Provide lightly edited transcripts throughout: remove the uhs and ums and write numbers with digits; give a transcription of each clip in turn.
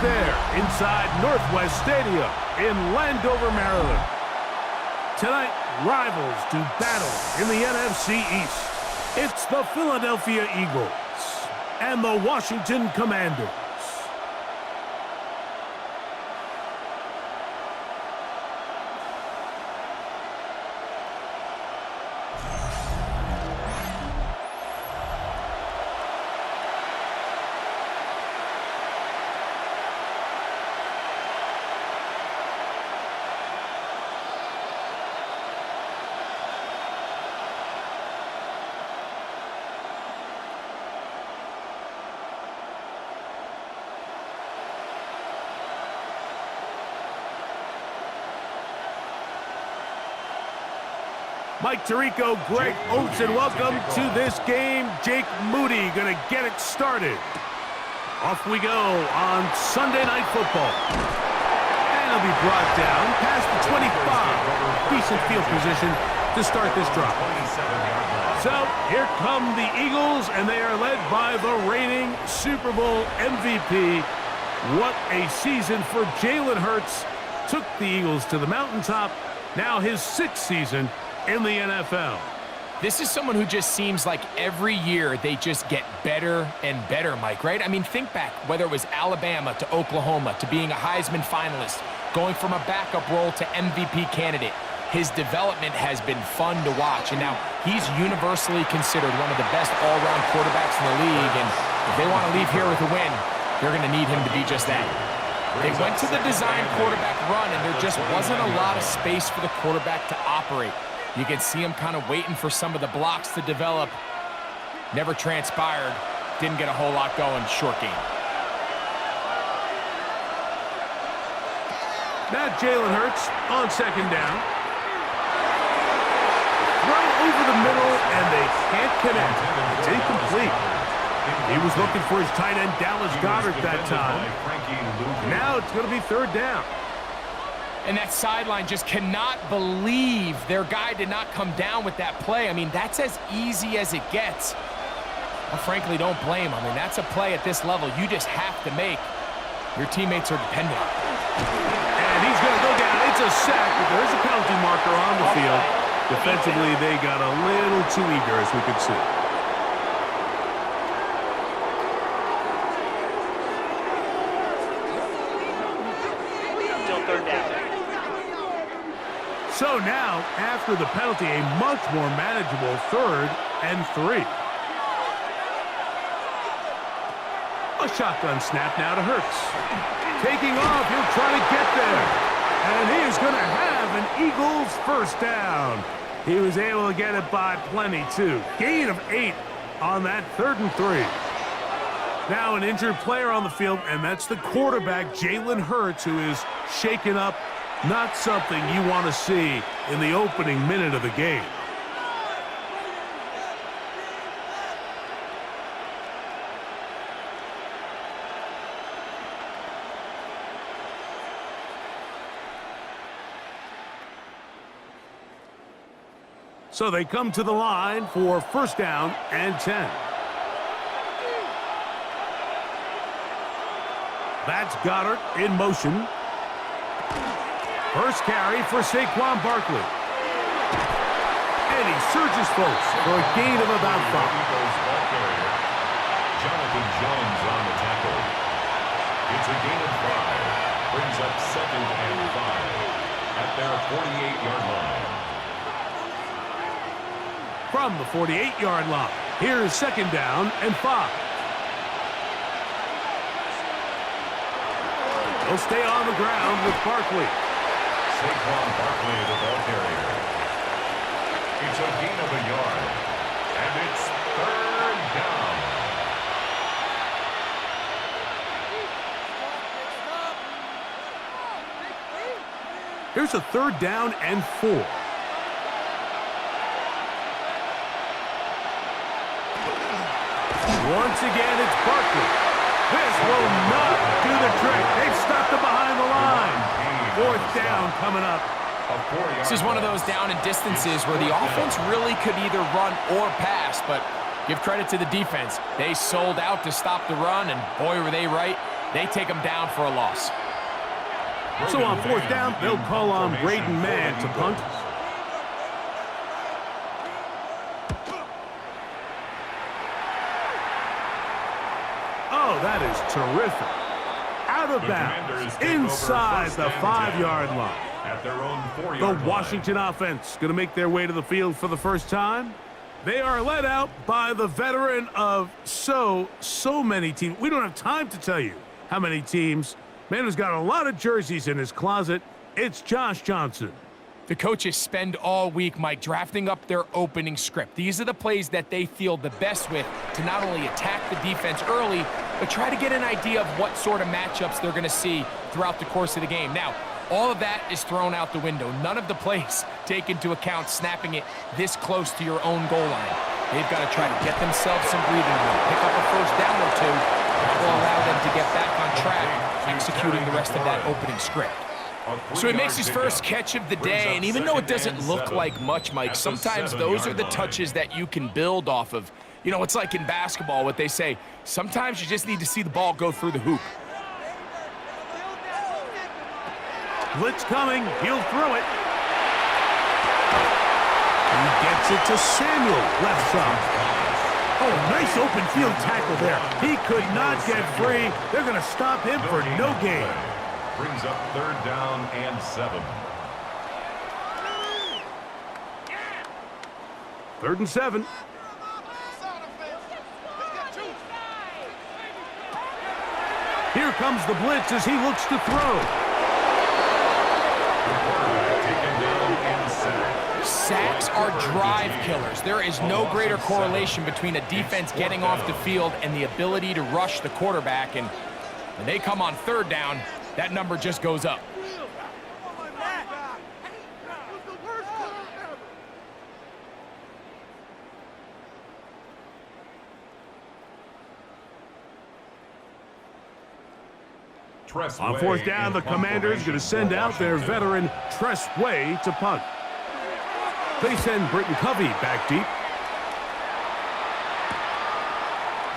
there inside Northwest Stadium in Landover, Maryland. Tonight, rivals do battle in the NFC East. It's the Philadelphia Eagles and the Washington Commanders. Mike Tirico, Greg Oates, and welcome to this game. Jake Moody going to get it started. Off we go on Sunday Night Football. And it'll be brought down past the 25. Decent field position to start this drive. So here come the Eagles, and they are led by the reigning Super Bowl MVP. What a season for Jalen Hurts. Took the Eagles to the mountaintop. Now his 6th season in the NFL. This is someone who just seems like every year they just get better and better, Mike, right? I mean, think back, whether it was Alabama to Oklahoma to being a Heisman finalist, going from a backup role to MVP candidate. His development has been fun to watch, and now he's universally considered one of the best all-around quarterbacks in the league, and if they want to leave here with a win, they're going to need him to be just that. They went to the design quarterback run, and there just wasn't a lot of space for the quarterback to operate. You can see him kind of waiting for some of the blocks to develop. Never transpired. Didn't get a whole lot going. Short game. Now Jalen Hurts on 2nd down. Throw over the middle, and they can't connect. It's incomplete. He was looking for his tight end, Dallas Goedert, that time. Now it's going to be 3rd down. And that sideline just cannot believe their guy did not come down with that play. I mean, that's as easy as it gets. I frankly don't blame him. I mean, that's a play at this level you just have to make. Your teammates are dependent on it. And he's going to go down. It's a sack, but there is a penalty marker on the field. Defensively, they got a little too eager, as we could see. So now, after the penalty, a much more manageable 3rd and 3. A shotgun snap now to Hurts. Taking off, he'll try to get there. And he is going to have an Eagles 1st down. He was able to get it by plenty, too. Gain of 8 on that 3rd and 3. Now an injured player on the field, and that's the quarterback, Jalen Hurts, who is shaken up. Not something you want to see in the opening minute of the game. So they come to the line for 1st down and 10. That's Goedert in motion. First carry for Saquon Barkley. And he surges close for a gain of about 5. Jonathan Jones on the tackle. It's a gain of 5. Brings up 2nd and 5 at their 48-yard line. From the 48-yard line, here's 2nd down and 5. He'll stay on the ground with Barkley. Saquon Barkley, the ball carrier. It's a gain of a yard, and it's 3rd down. Here's a 3rd down and 4. Once again, it's Barkley. This will not do the trick. They've stopped him behind the line. 4th down coming up. This is one of those down and distances where the offense really could either run or pass, but give credit to the defense. They sold out to stop the run, and boy, were they right. They take him down for a loss. So on fourth down, they'll call on Braden Mann to punt. Oh, that is terrific. Out of bounds, inside the 5-yard line. At their own 4-yard line. The Washington offense going to make their way to the field for the first time. They are led out by the veteran of so many teams. We don't have time to tell you how many teams. Man who's got a lot of jerseys in his closet. It's Josh Johnson. The coaches spend all week, Mike, drafting up their opening script. These are the plays that they feel the best with to not only attack the defense early, but try to get an idea of what sort of matchups they're going to see throughout the course of the game. Now, all of that is thrown out the window. None of the plays take into account snapping it this close to your own goal line. They've got to try to get themselves some breathing room, pick up a first down or two, that will allow them to get back on track, executing the rest of that opening script. So he makes his first catch of the day, and even though it doesn't look like much, Mike, sometimes those are the touches that you can build off of. You know, it's like in basketball, what they say, sometimes you just need to see the ball go through the hoop. Blitz coming, he'll throw it. He gets it to Samuel, left side. Oh, nice open field tackle there. He could not get free. They're going to stop him for no gain. Brings up 3rd down and 7. 3rd and 7. Here comes the blitz as he looks to throw. Taken down and sacked. Sacks are drive killers. There is no greater correlation between a defense getting off the field and the ability to rush the quarterback. And when they come on 3rd down, that number just goes up. On 4th down, the Commanders going to send out their veteran Tress Way to punt. They send Britton Covey back deep.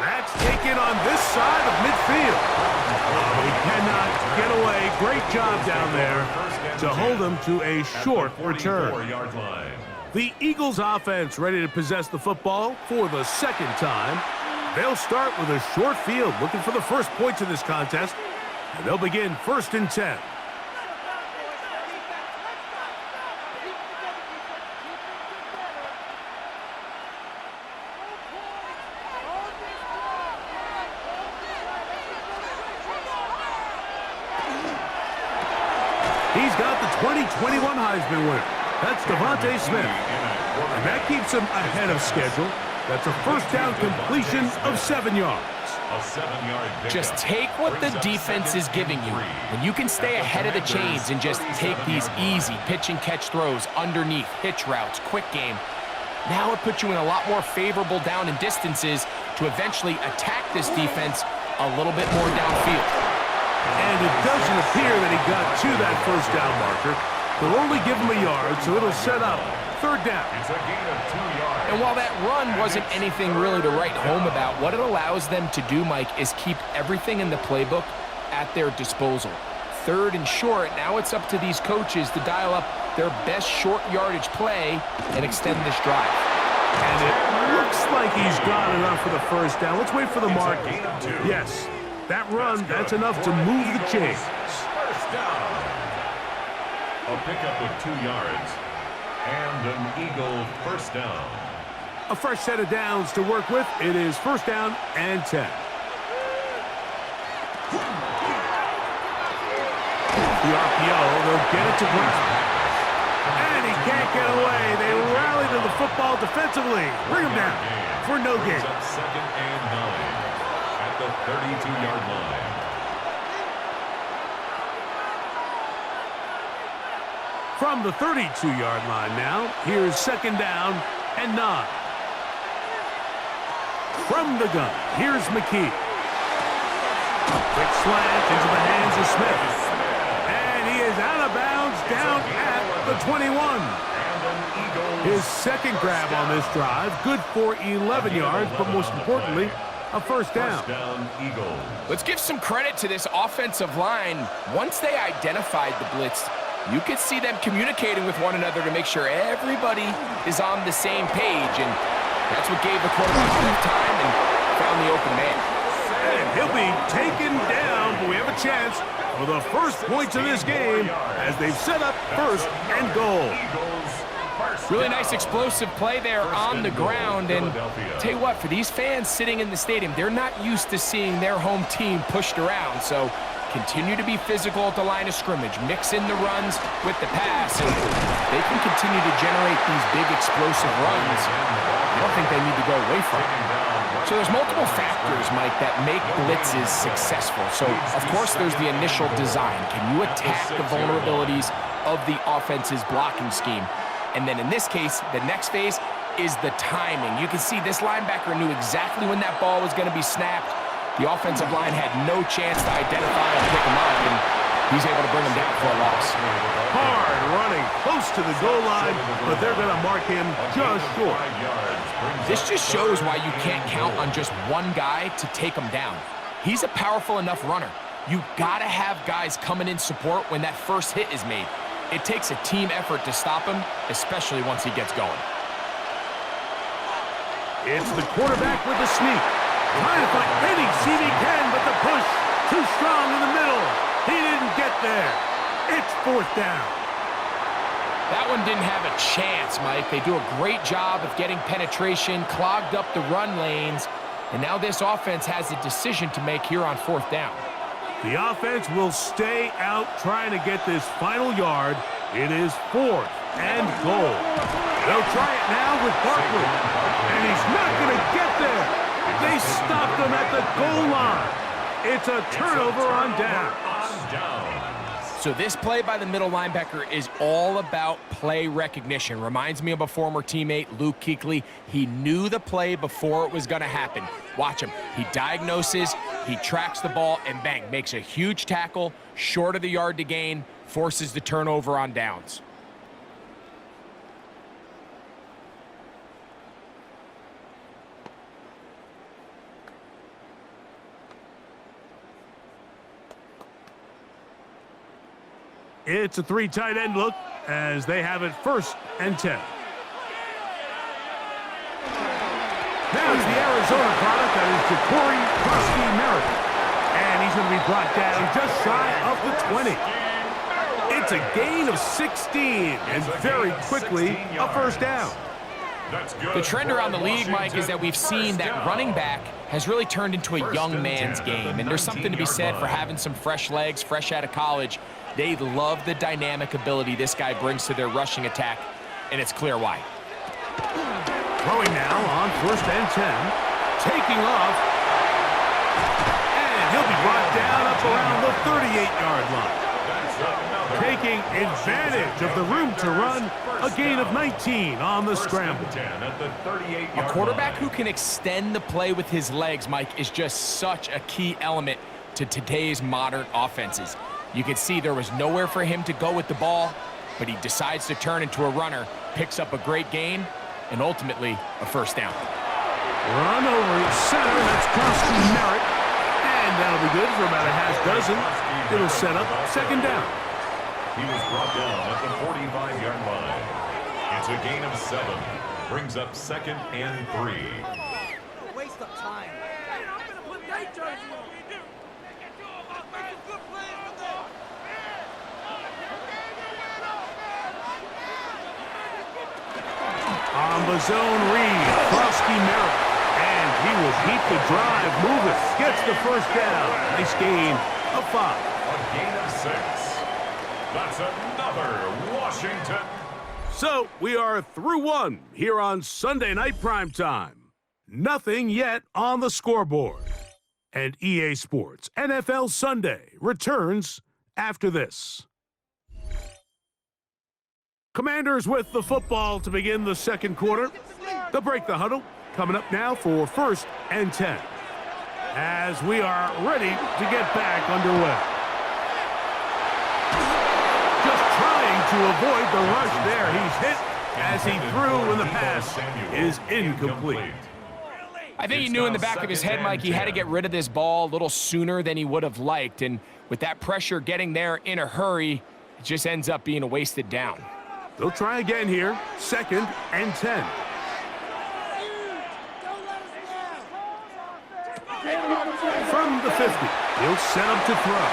That's taken on this side of midfield. Oh, he cannot get away. Great job down there to hold him to a short return. The Eagles offense ready to possess the football for the 2nd time. They'll start with a short field, looking for the first points of this contest. And they'll begin 1st and 10. He's got the 2021 Heisman winner. That's Devontae Smith. And that keeps him ahead of schedule. That's a first down completion of 7 yards. Just take what the defense is giving you. When you can stay ahead of the chains and just take these easy pitch and catch throws underneath, hitch routes, quick game, now it puts you in a lot more favorable down and distances to eventually attack this defense a little bit more downfield. And it doesn't appear that he got to that first down marker. They'll only give him a yard, so it'll set up 3rd down. It's a gain of 2 yards. And while that run wasn't anything really to write home about, what it allows them to do, Mike, is keep everything in the playbook at their disposal. 3rd and short, now it's up to these coaches to dial up their best short yardage play and extend this drive. And it looks like he's got enough for the first down. Let's wait for the mark. Yes, that run, that's enough to move the chains. First down. A pickup of 2 yards. And an Eagle first down. A fresh set of downs to work with. It is 1st down and 10. The RPO, they'll get it to ground. And he can't get away. They rally to the football defensively. Bring him down for no gain. 2nd and 9 at the 32-yard line. From the 32-yard line now, here's 2nd down and 9. From the gun, here's McKee. Quick slant into the hands of Smith. And he is out of bounds down at the 21. His 2nd grab on this drive, good for 11 yards, but most importantly, a first down. First down, Eagles. Let's give some credit to this offensive line. Once they identified the blitz, you could see them communicating with one another to make sure everybody is on the same page, and that's what gave the quarterback enough time and found the open man. And he'll be taken down, but we have a chance for the first points of this game as they've set up first and goal. Really nice explosive play there on the ground, and tell you what, for these fans sitting in the stadium, they're not used to seeing their home team pushed around, so continue to be physical at the line of scrimmage, mix in the runs with the pass, and they can continue to generate these big explosive runs. I don't think they need to go away from it. So there's multiple factors, Mike, that make blitzes successful. So, of course, there's the initial design. Can you attack the vulnerabilities of the offense's blocking scheme? And then in this case, the next phase is the timing. You can see this linebacker knew exactly when that ball was going to be snapped. The offensive line had no chance to identify and pick him up, and he's able to bring him down for a loss. Hard running close to the goal line, but they're going to mark him just short. This just shows why you can't count on just one guy to take him down. He's a powerful enough runner. You got to have guys coming in support when that first hit is made. It takes a team effort to stop him, especially once he gets going. It's the quarterback with the sneak. Trying to find any seam he can, but the push too strong in the middle. He didn't get there. It's fourth down. That one didn't have a chance, Mike. They do a great job of getting penetration, clogged up the run lanes, and now this offense has a decision to make here on fourth down. The offense will stay out trying to get this final yard. It is fourth and goal. They'll try it now with Barkley, and he's not going to get there. They stopped him at the goal line. It's a turnover on down. So this play by the middle linebacker is all about play recognition. Reminds me of a former teammate, Luke Kuechly. He knew the play before it was going to happen. Watch him. He diagnoses, he tracks the ball, and bang, makes a huge tackle, short of the yard to gain, forces the turnover on downs. It's a three tight end look as they have it first and 10. Now it's the Arizona product that is Ja'Cory Merritt. And he's going to be brought down just shy of the 20. It's a gain of 16 and very quickly a first down. The trend around the league, Mike, is that we've seen that running back has really turned into a young man's game. And there's something to be said for having some fresh legs, fresh out of college. They love the dynamic ability this guy brings to their rushing attack, and it's clear why. Throwing now on first and 10. Taking off. And he'll be brought down up around the 38-yard line. Taking advantage of the room to run, a gain of 19 on the scramble. A quarterback who can extend the play with his legs, Mike, is just such a key element to today's modern offenses. You can see there was nowhere for him to go with the ball, but he decides to turn into a runner, picks up a great gain, and ultimately a first down. Run over center, that's Merritt. And that'll be good for about a half dozen. It'll set up second down. He was brought down at the 45-yard line. It's a gain of 7. Brings up second and 3. Waste of time. I'm going to put that jersey on. On the zone read, Merritt. And he will keep the drive moving. Gets the first down. Nice gain of 5. A gain of 6. That's another Washington. So we are through one here on Sunday Night Primetime. Nothing yet on the scoreboard. And EA Sports NFL Sunday returns after this. Commanders with the football to begin the second quarter. They'll break the huddle. Coming up now for first and 10. As we are ready to get back underway. Just trying to avoid the rush there. He's hit as he threw when the pass is incomplete. I think he knew in the back of his head, Mike, he had to get rid of this ball a little sooner than he would have liked. And with that pressure getting there in a hurry, it just ends up being a wasted down. They'll try again here. 2nd and 10. From the 50, he'll set up to throw.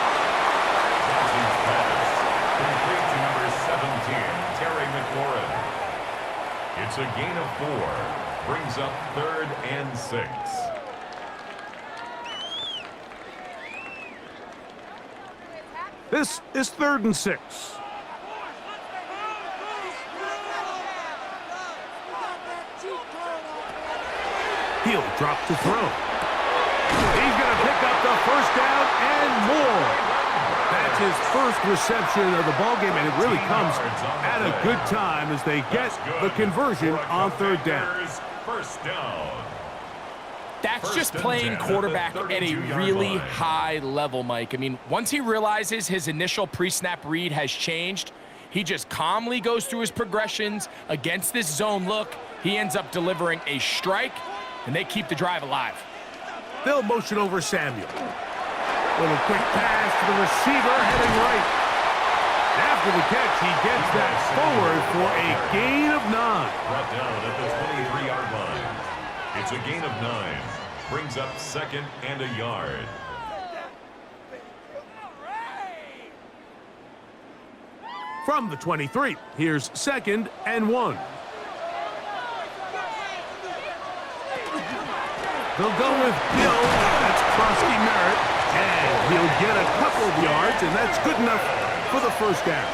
Complete to number 17, Terry McLaurin. It's a gain of 4. Brings up 3rd and 6. This is 3rd and 6. He'll drop to throw. He's going to pick up the first down and more. That's his first reception of the ballgame, and it really comes at a good time as they get the conversion on 3rd down. First down. That's just playing quarterback at a really high level, Mike. I mean, once he realizes his initial pre-snap read has changed, he just calmly goes through his progressions against this zone look. He ends up delivering a strike, and they keep the drive alive. They'll motion over Samuel. Little quick pass to the receiver heading right. After the catch, he gets that forward for a gain of 9. Brought down at the 23-yard line. It's a gain of 9. Brings up 2nd and a yard. From the 23, here's 2nd and 1. They'll go with Bill. That's Krosky Merritt. And he'll get a couple of yards, and that's good enough for the first down.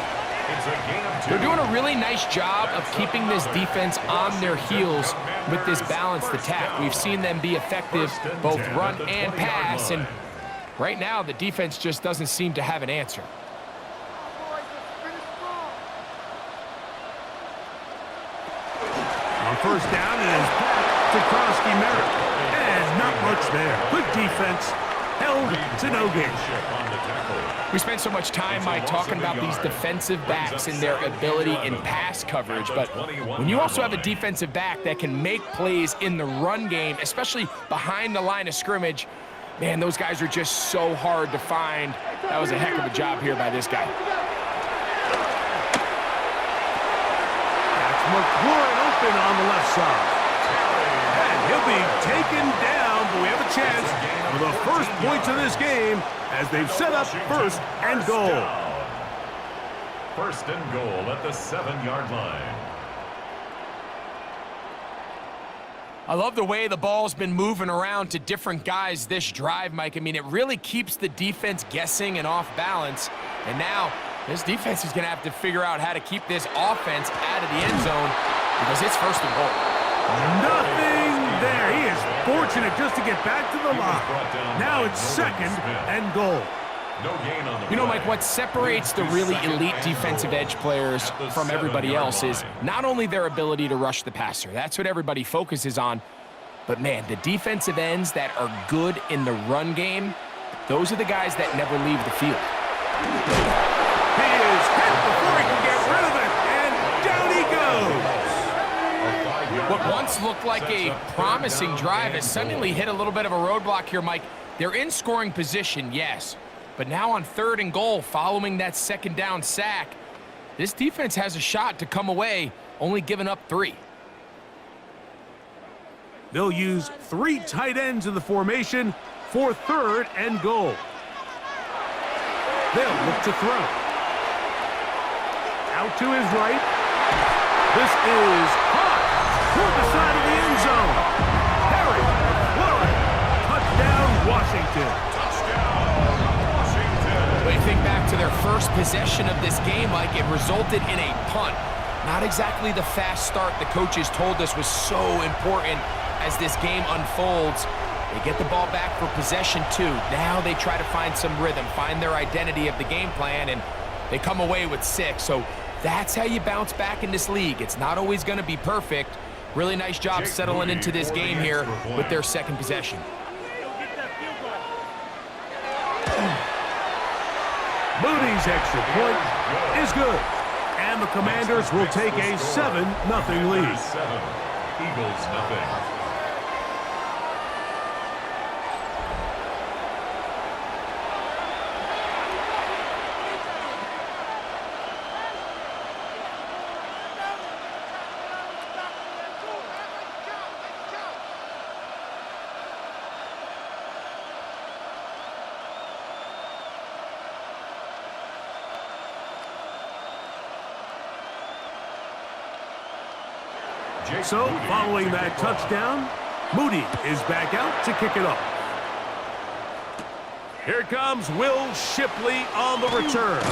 It's a gain of 2. They're doing a really nice job of keeping this defense on their heels with this balanced attack. We've seen them be effective both run and pass, and right now the defense just doesn't seem to have an answer. On first down, it is back to Krosky Merritt. And not much there. Good defense. Held to no gain. We spent so much time, Mike, talking about these defensive backs and their ability in pass coverage, but when you also have a defensive back that can make plays in the run game, especially behind the line of scrimmage, man, those guys are just so hard to find. That was a heck of a job here by this guy. That's McLaurin open on the left side. And he'll be taken down, but we have a chance for the first points of this game as they've set up 1st and goal. 1st and goal at the 7-yard line. I love the way the ball's been moving around to different guys this drive, Mike. I mean, it really keeps the defense guessing and off balance. And now this defense is going to have to figure out how to keep this offense out of the end zone because it's 1st and goal. Nothing there. He is fortunate just to get back to the line. Now it's 2nd and goal. No gain on the You know, Mike, what separates the really elite defensive edge players from everybody else is not only their ability to rush the passer. That's what everybody focuses on. But, man, the defensive ends that are good in the run game, those are the guys that never leave the field. He is hit before he can get rid of it, and down he goes. What once looked like a promising drive has suddenly hit a little bit of a roadblock here, Mike. They're in scoring position, yes. But now on 3rd and goal, following that 2nd down sack, this defense has a shot to come away, only giving up 3. They'll use 3 tight ends in the formation for 3rd and goal. They'll look to throw. Out to his right. This is caught toward the side of the end zone. Harry McLaurin. Touchdown, Washington. When you think back to their first possession of this game, Mike, it resulted in a punt. Not exactly the fast start the coaches told us was so important as this game unfolds. They get the ball back for possession 2. Now they try to find some rhythm, find their identity of the game plan, and they come away with 6. So that's how you bounce back in this league. It's not always going to be perfect. Really nice job settling into this game here with their 2nd possession. Moody's extra point is good. And the Commanders will take a 7-0 lead. Eagles nothing. So, following that touchdown, Moody is back out to kick it off. Here comes Will Shipley on the return.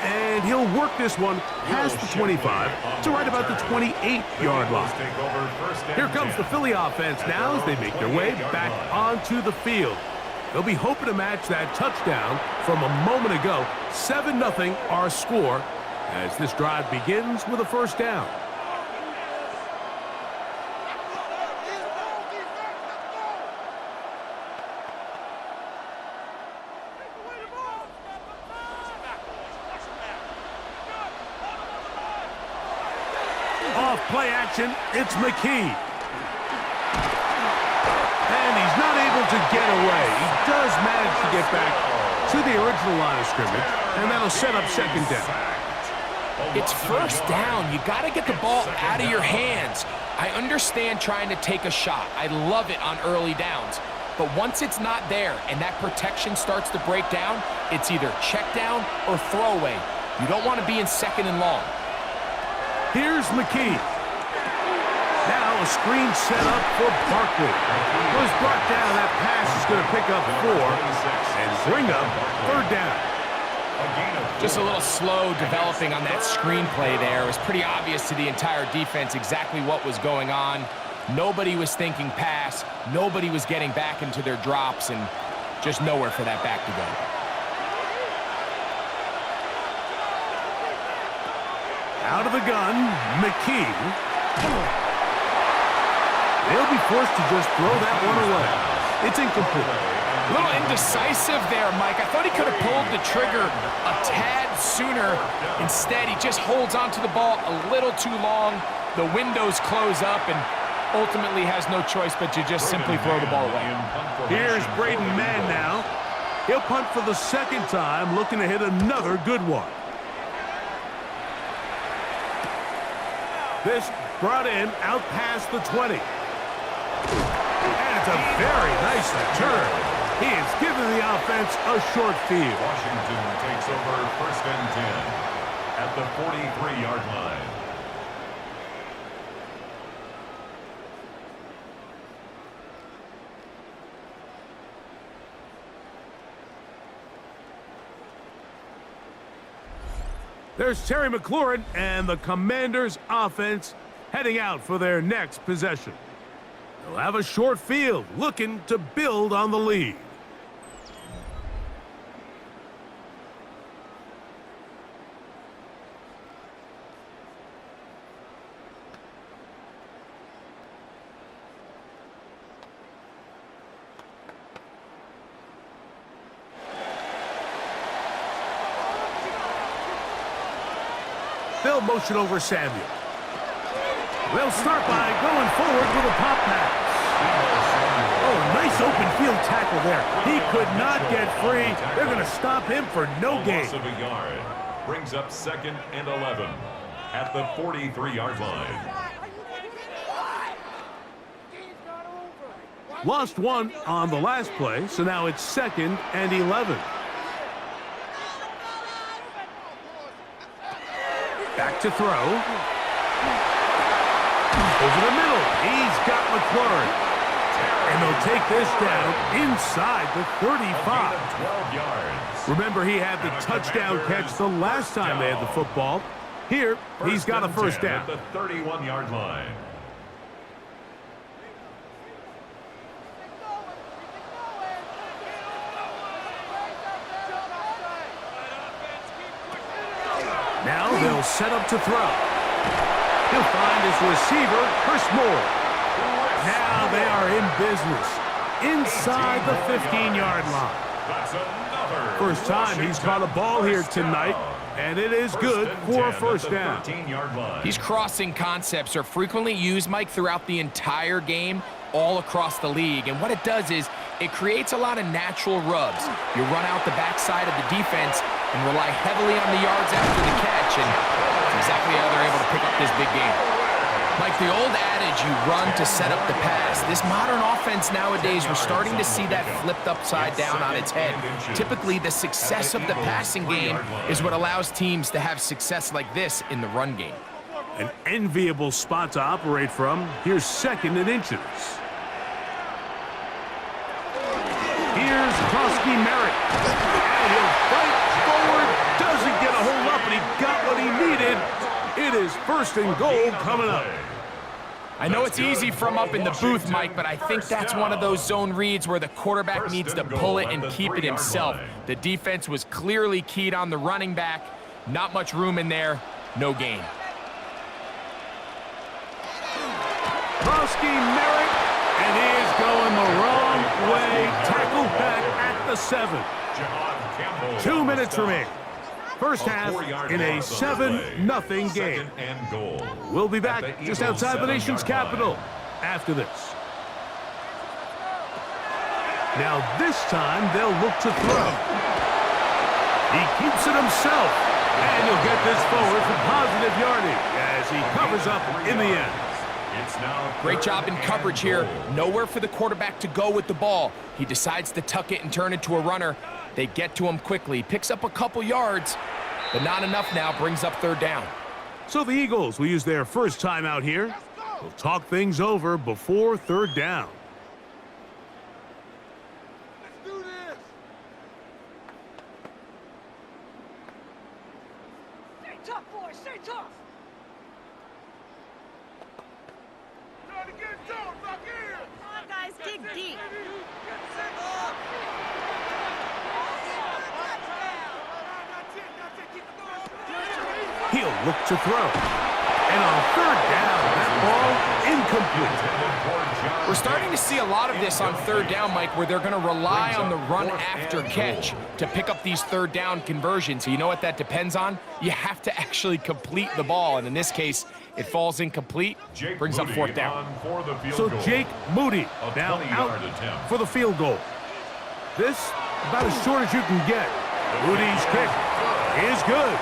And he'll work this one past the 25 to right about the 28-yard line. Here comes the Philly offense now as they make their way back onto the field. They'll be hoping to match that touchdown from a moment ago. 7-0 our score as this drive begins with a first down. Off play action, it's McKee. And he's not able to get away. He does manage to get back to the original line of scrimmage, and that'll set up second down. It's first down. You got to get the ball out of your hands. I understand trying to take a shot. I love it on early downs. But once it's not there and that protection starts to break down, it's either check down or throwaway. You don't want to be in second and long. Here's McKee. Now a screen set up for Barkley. Was brought down. That pass is going to pick up 4 and bring up third down. Just a little slow developing on that screenplay there. It was pretty obvious to the entire defense exactly what was going on. Nobody was thinking pass. Nobody was getting back into their drops, and just nowhere for that back to go. Out of the gun, McKee. They'll be forced to just throw that one away. It's incomplete. A little indecisive there, Mike. I thought he could have pulled the trigger a tad sooner. Instead, he just holds onto the ball a little too long. The windows close up, and ultimately has no choice but to just simply throw the ball away. Here's Braden Mann now. He'll punt for the second time, looking to hit another good one. This brought in out past the 20. And it's a very nice return. He has given the offense a short field. Washington takes over first and 10 at the 43-yard line. There's Terry McLaurin and the Commanders' offense heading out for their next possession. They'll have a short field looking to build on the lead. They'll motion over Samuel. They'll start by going forward with a pop pass. Oh, nice open field tackle there. He could not get free. They're going to stop him for no gain. Loss of a yard brings up second and 11 at the 43-yard line. Lost one on the last play, so now it's second and 11. Back to throw. Over the middle. He's got McLaurin. And they'll take this down inside the 35. 12 yards. Remember, he had the touchdown catch the last time they had the football. Here, he's got a first down. At the 31-yard line. Now they'll set up to throw. He'll find his receiver, Chris Moore. Now they are in business inside the 15-yard line. That's another First time he's caught a ball here tonight, and it is good for a first down. These crossing concepts are frequently used, Mike, throughout the entire game, all across the league. And what it does is it creates a lot of natural rubs. You run out the backside of the defense and rely heavily on the yards after the catch, and that's exactly how they're able to pick up this big game. Like the old adage, you run to set up the pass. This modern offense nowadays, we're starting to see that flipped upside down on its head. Typically, the success of the passing game is what allows teams to have success like this in the run game. An enviable spot to operate from. Here's 2nd and inches. Here's Krosky Merritt. And he'll fight forward. Doesn't get a hold up, and he got what he needed. It is 1st and goal coming up. I know it's easy from up in the booth, Mike, but I think that's one of those zone reads where the quarterback needs to pull it and keep it himself. The defense was clearly keyed on the running back. Not much room in there. No gain. Krosky Merritt, and he is going the wrong way. Tackled back at the 7. 2 minutes remaining. First half in a 7-0 game. We'll be back just outside the nation's capital after this. Now this time they'll look to throw. He keeps it himself, and he'll get this forward for positive yardage as he covers up in the end. Great job in coverage here. Nowhere for the quarterback to go with the ball. He decides to tuck it and turn it to a runner. They get to him quickly. Picks up a couple yards, but not enough now. Brings up 3rd down. So the Eagles will use their first time out here. They'll talk things over before 3rd down. Let's do this. Stay tough, boys. Stay tough. Try to get Jones back in. Come on, guys, dig deep. He'll look to throw. And on 3rd down, that ball incomplete. We're starting to see a lot of this on 3rd down, Mike, where they're going to rely on the run after catch to pick up these 3rd down conversions. So you know what that depends on? You have to actually complete the ball, and in this case, it falls incomplete, brings up 4th down. So Jake Moody now out for the field goal. This about as short as you can get. Moody's kick is good.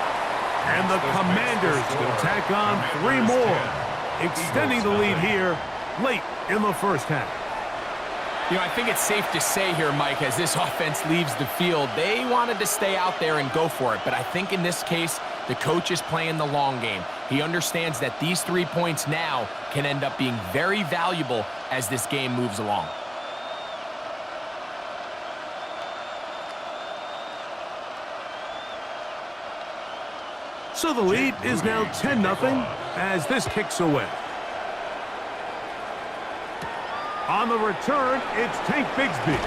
And the Commanders will tack on 3 more, extending the lead here late in the first half. You know, I think it's safe to say here, Mike, as this offense leaves the field, they wanted to stay out there and go for it. But I think in this case, the coach is playing the long game. He understands that these 3 points now can end up being very valuable as this game moves along. So the lead is now 10-0 as this kicks away. On the return, it's Tank Bigsby.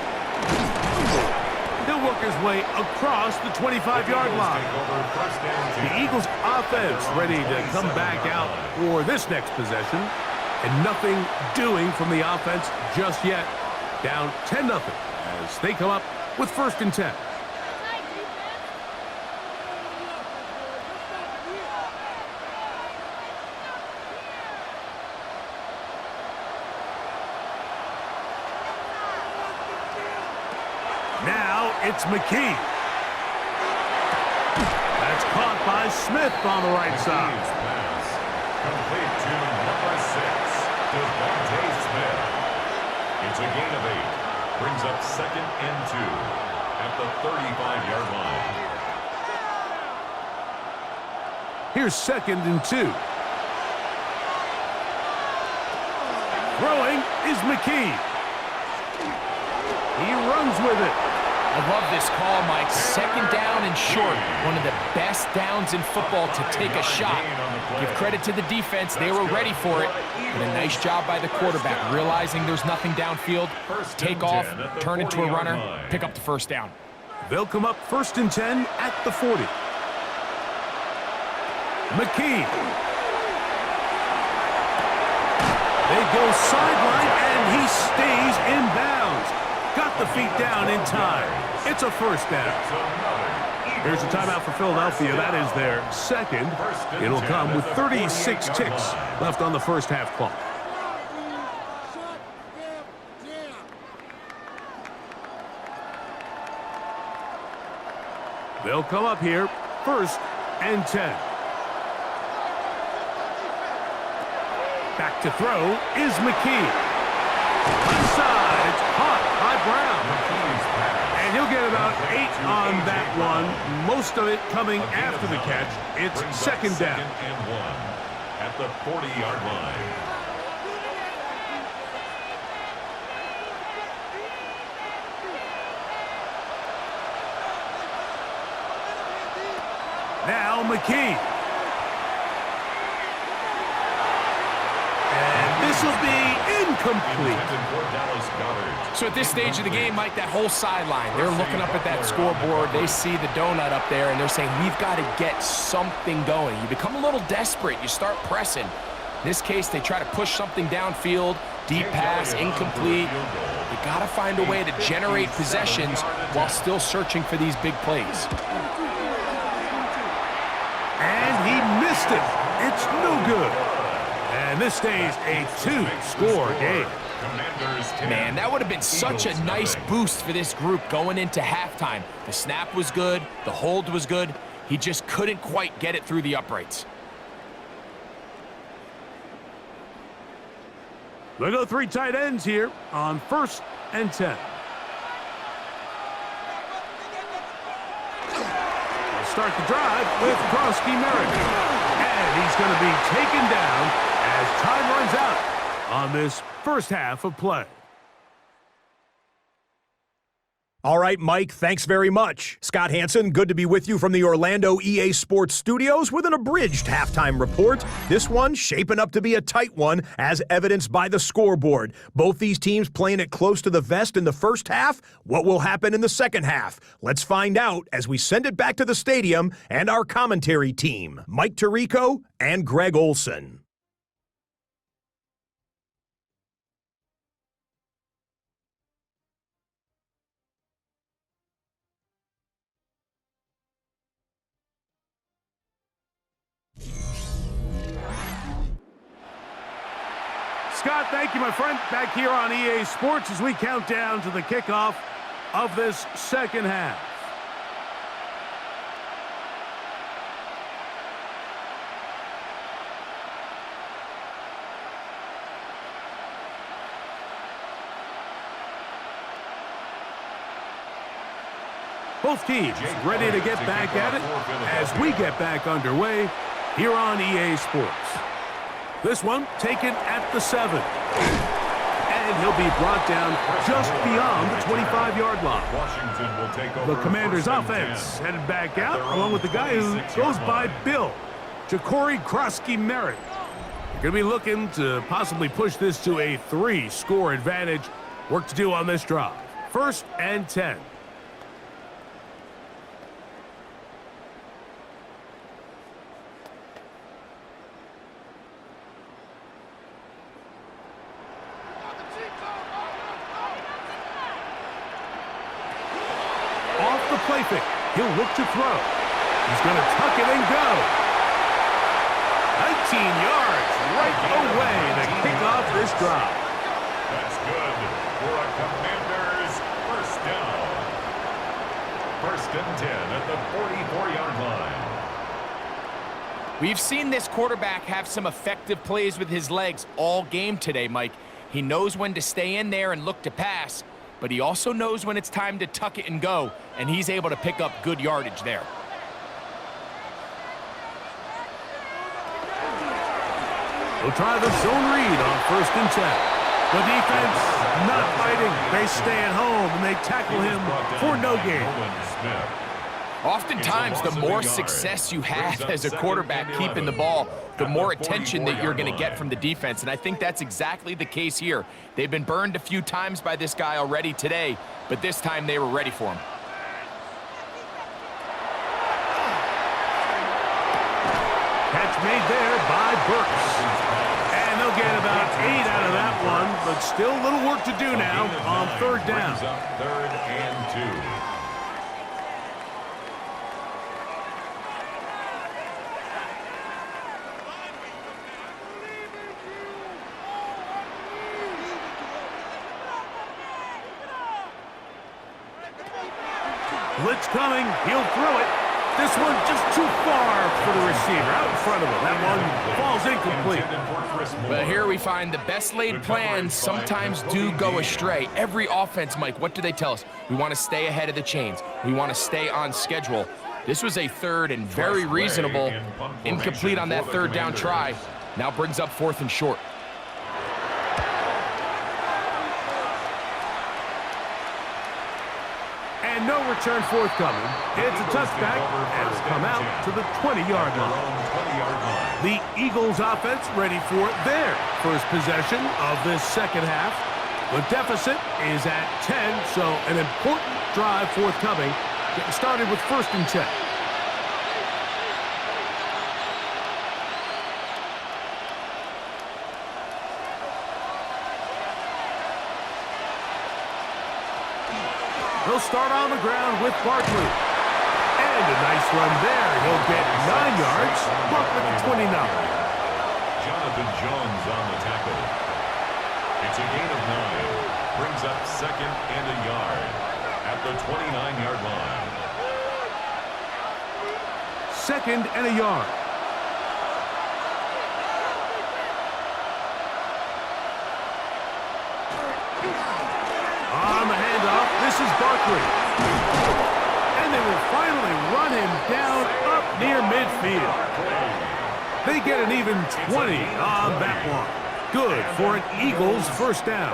He'll work his way across the 25-yard line. The Eagles' offense ready to come back out for this next possession. And nothing doing from the offense just yet. Down 10-0 as they come up with 1st and 10. Now it's McKee. That's caught by Smith on the right side. Complete to number 6, Devontae Smith. It's a gain of 8. Brings up 2nd and 2 at the 35-yard line. Here's 2nd and 2. Throwing is McKee. He runs with it. I love this call, Mike. 2nd down and short. One of the best downs in football to take a shot. Give credit to the defense. They were ready for it. And a nice job by the quarterback, realizing there's nothing downfield. Take off, turn into a runner, pick up the 1st down. They'll come up 1st and 10 at the 40. McKee. They go sideline, and he stays in bounds. Got the feet down in time. It's a 1st down. Here's a timeout for Philadelphia. That is their 2nd. It'll come with 36 ticks left on the first half clock. They'll come up here 1st and 10. Back to throw is McKee. Left side, it's caught by Brown. And he'll get about 8 on that one. Most of it coming after the catch. It's 2nd down. at the 40-yard line. Now McKee. And this will be incomplete. So at this stage of the game, Mike, that whole sideline, they're looking up at that scoreboard. They see the donut up there, and they're saying, we've got to get something going. You become a little desperate. You start pressing. In this case, they try to push something downfield, deep pass, incomplete. You got to find a way to generate possessions while still searching for these big plays. And he missed it. It's no good. And this stays a two-score game. Man, that would have been such a nice boost for this group going into halftime. The snap was good. The hold was good. He just couldn't quite get it through the uprights. They go three tight ends here on 1st and 10. They'll start the drive with Krosky Merrick. And he's going to be taken down as time runs out on this first half of play. All right, Mike, thanks very much. Scott Hansen, good to be with you from the Orlando EA Sports Studios with an abridged halftime report. This one shaping up to be a tight one, as evidenced by the scoreboard. Both these teams playing it close to the vest in the first half. What will happen in the second half? Let's find out as we send it back to the stadium and our commentary team, Mike Tirico and Greg Olson. Scott, thank you, my friend. Back here on EA Sports as we count down to the kickoff of this second half. Both teams ready to get back at it as we get back underway here on EA Sports. This one taken at the 7. And he'll be brought down just beyond the 25-yard line. Washington will take over. The Commanders' offense headed back out, along with the guy who goes by Bill, Ja'Cory Krosky Merritt. They're going to be looking to possibly push this to a 3-score advantage. Work to do on this drive. 1st and 10. Play fake. He'll look to throw. He's going to tuck it and go. 19 yards right away to kick off this drive. That's good for a Commanders first down. 1st and 10 at the 44-yard line. We've seen this quarterback have some effective plays with his legs all game today, Mike. He knows when to stay in there and look to pass, but he also knows when it's time to tuck it and go, and he's able to pick up good yardage there. They'll try the zone read on 1st and 10. The defense not fighting. They stay at home, and they tackle him for no gain. Oftentimes, the more success you have as a quarterback keeping the ball, the more attention that you're going to get from the defense, and I think that's exactly the case here. They've been burned a few times by this guy already today, but this time they were ready for him. Catch made there by Burks. And they'll get about 8 out of that one, but still a little work to do now on 3rd down. 3rd and 2. Blitz coming. He'll throw it. This one just too far for the receiver. Out in front of him. That one falls incomplete. But here we find the best laid plans sometimes do go astray. Every offense, Mike, what do they tell us? We want to stay ahead of the chains. We want to stay on schedule. This was a 3rd and very reasonable. Incomplete on that 3rd down try. Now brings up 4th and short. And no return forthcoming. It's a touchback, and it'll come out to the 20-yard line. The Eagles offense ready for their first possession of this second half. The deficit is at 10, so an important drive forthcoming. Getting started with 1st and 10. He'll start on the ground with Barkley. And a nice run there. He'll get 9 yards, but with the 29. Jonathan Jones on the tackle. It's a gain of 9. Brings up 2nd and a yard at the 29-yard line. 2nd and a yard. On the handoff, this is Barkley. And they will finally run him down up near midfield. They get an even 20 on that one. Good for an Eagles first down.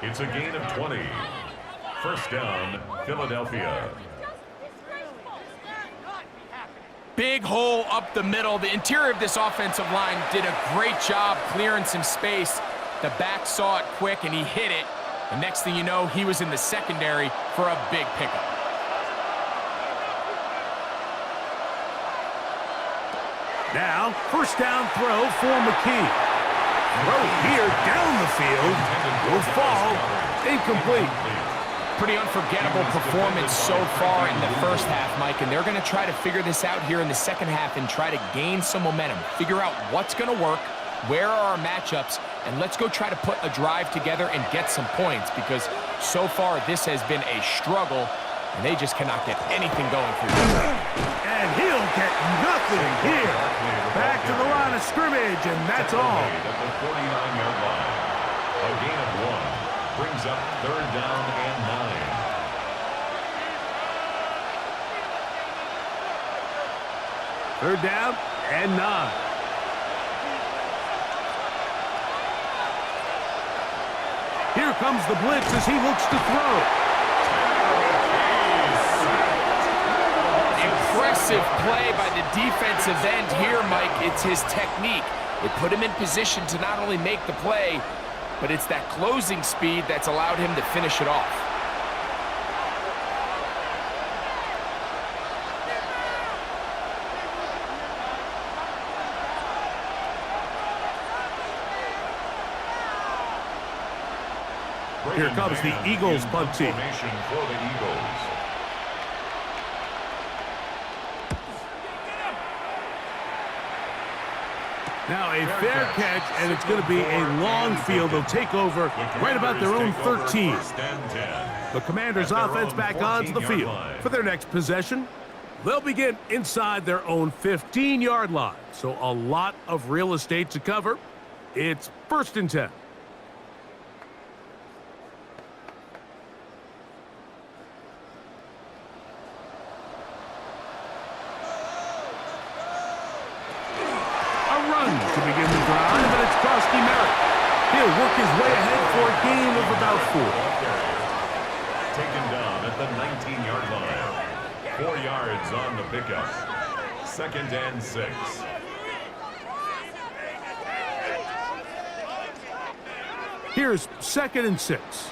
It's a gain of 20. First down, Philadelphia. Big hole up the middle. The interior of this offensive line did a great job clearing some space. The back saw it quick, and he hit it. The next thing you know, he was in the secondary for a big pickup. Now, first down throw for McKee. Throw here down the field will fall incomplete. Pretty unforgettable performance so far in the first half, Mike, and they're going to try to figure this out here in the second half and try to gain some momentum, figure out what's going to work, where are our matchups, and let's go try to put a drive together and get some points, because so far this has been a struggle, and they just cannot get anything going for you. And he'll get nothing here. Back to the line of scrimmage, and that's all. At the 49-yard line. A gain of 1 brings up 3rd down and 9. 3rd down and 9. Here comes the blitz as he looks to throw. Impressive play by the defensive end here, Mike. It's his technique. It put him in position to not only make the play, but it's that closing speed that's allowed him to finish it off. Here comes the Eagles punt team. Formation for the Eagles. Now a fair catch, and it's going to be a long field. They'll take over right about their own 13. The Commanders' offense back onto the field for their next possession. They'll begin inside their own 15-yard line, so a lot of real estate to cover. It's 1st and 10. To begin the drive, and it's Krosky Merritt. He'll work his way ahead for a gain of about 4. Taken down at the 19-yard line. 4 yards on the pickup. 2nd and 6. Here's 2nd and 6.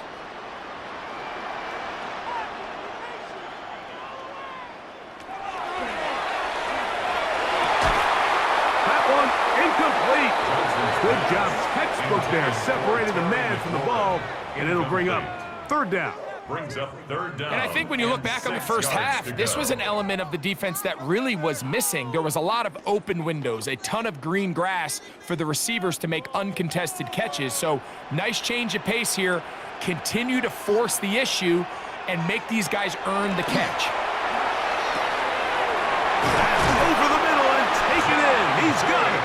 Good job, textbook there, separating the man from the ball, and it'll bring up 3rd down. Brings up 3rd down. And I think when you look back on the first half, this was an element of the defense that really was missing. There was a lot of open windows, a ton of green grass for the receivers to make uncontested catches. So nice change of pace here. Continue to force the issue and make these guys earn the catch. Over the middle and take it in. He's got it.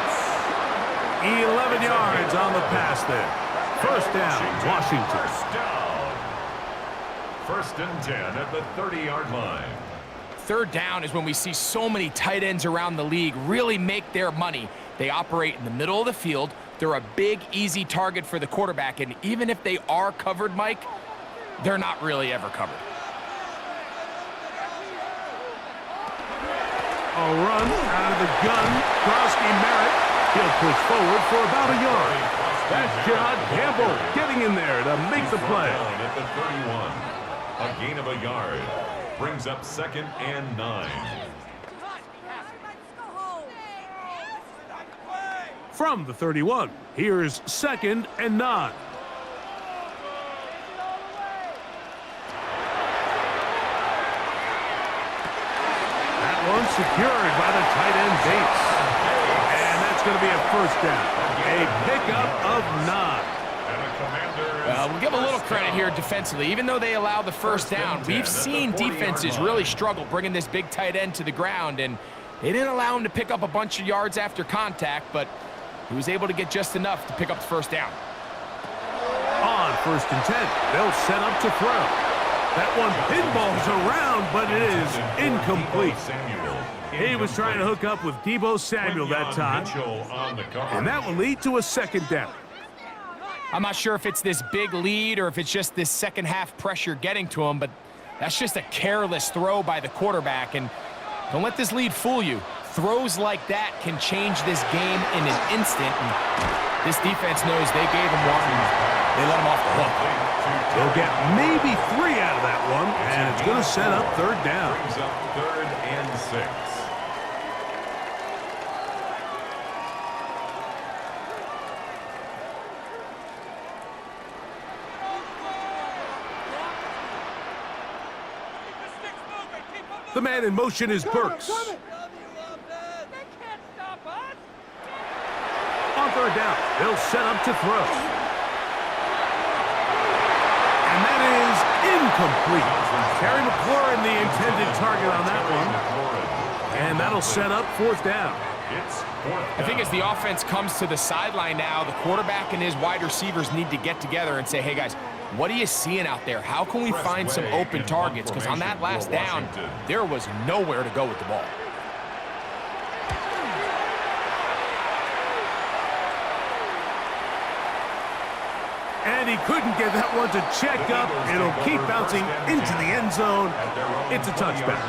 11 yards on the pass there. 1st down, Washington. 1st and 10 at the 30-yard line. Third down is when we see so many tight ends around the league really make their money. They operate in the middle of the field. They're a big, easy target for the quarterback, and even if they are covered, Mike, they're not really ever covered. A run out of the gun. Krosky Merritt. He'll push forward for about a yard. That's John Campbell getting in there to make the play. At the 31. A gain of a yard. Brings up 2nd and 9. From the 31, here's 2nd and 9. That one secured by the tight end Bates. And that's going to be a first down. A pickup of 9. We'll give a little credit here defensively. Even though they allow the first down, we've seen defenses really struggle bringing this big tight end to the ground, and they didn't allow him to pick up a bunch of yards after contact, but he was able to get just enough to pick up the first down. On 1st and 10, they'll set up to throw. That one pinballs around, but it is incomplete. He was trying to hook up with Deebo Samuel that time, and that will lead to a 2nd down. I'm not sure if it's this big lead or if it's just this second half pressure getting to him, but that's just a careless throw by the quarterback, and don't let this lead fool you. Throws like that can change this game in an instant, and this defense knows they gave him one, and they let him off the hook. They'll get maybe 3 out of that one, and it's going to set up 3rd down. Brings up 3rd and 6. The man in motion is Burks. On 3rd down, they'll set up to throw. And that is incomplete. Terry McLaurin, the intended target on that one. And that'll set up 4th down. I think as the offense comes to the sideline now, the quarterback and his wide receivers need to get together and say, hey guys, what are you seeing out there? How can we find some open targets? Because on that last down, there was nowhere to go with the ball. And he couldn't get that one to check up. It'll keep bouncing into the end zone. It's a touchback.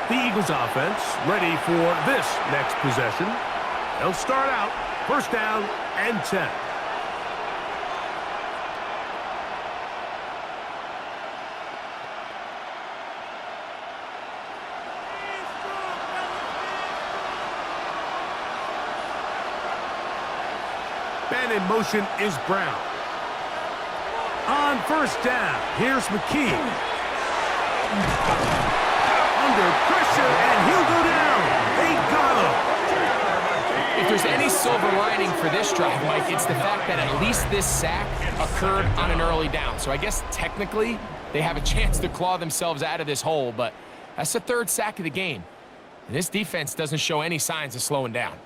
The Eagles offense ready for this next possession. They'll start out 1st down and 10. Man in motion is Brown. On 1st down, here's McKee. Under pressure, and he'll go down. They got him. If there's any silver lining for this drive, Mike, it's the fact that at least this sack occurred on an early down. So I guess technically they have a chance to claw themselves out of this hole, but that's the 3rd sack of the game. And this defense doesn't show any signs of slowing down.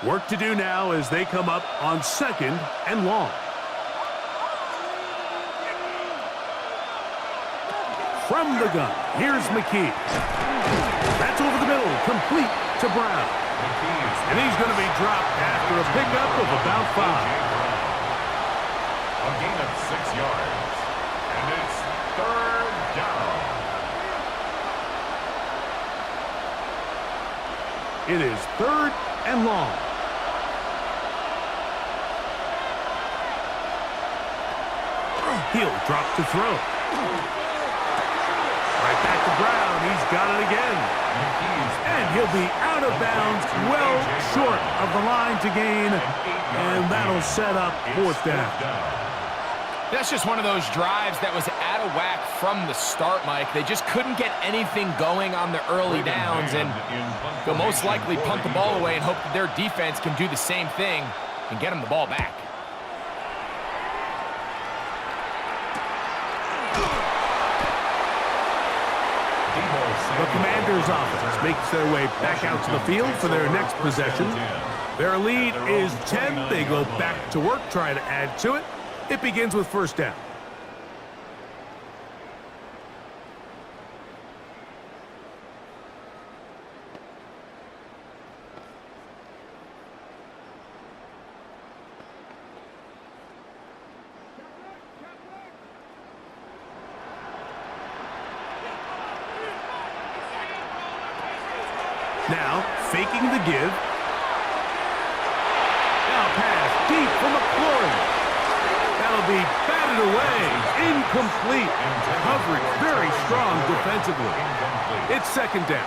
Work to do now as they come up on 2nd and long. From the gun, here's McKee. That's over the middle, complete to Brown. And he's going to be dropped after a pickup of about 5. A gain of 6 yards. And it's 3rd down. It is 3rd and long. He'll drop to throw. Right back to Brown. He's got it again. And he'll be out of bounds, well short of the line to gain. And that'll set up 4th down. That's just one of those drives that was out of whack from the start, Mike. They just couldn't get anything going on the early downs, and they'll most likely punt the ball away and hope that their defense can do the same thing and get them the ball back. The Commanders' offense makes their way back out to the field for their next possession. Their lead is 10. They go back to work, try to add to it. It begins with first down. Now, faking the give. Now pass deep for McLaurin. That'll be batted away. Incomplete. Coverage very strong defensively. It's second down.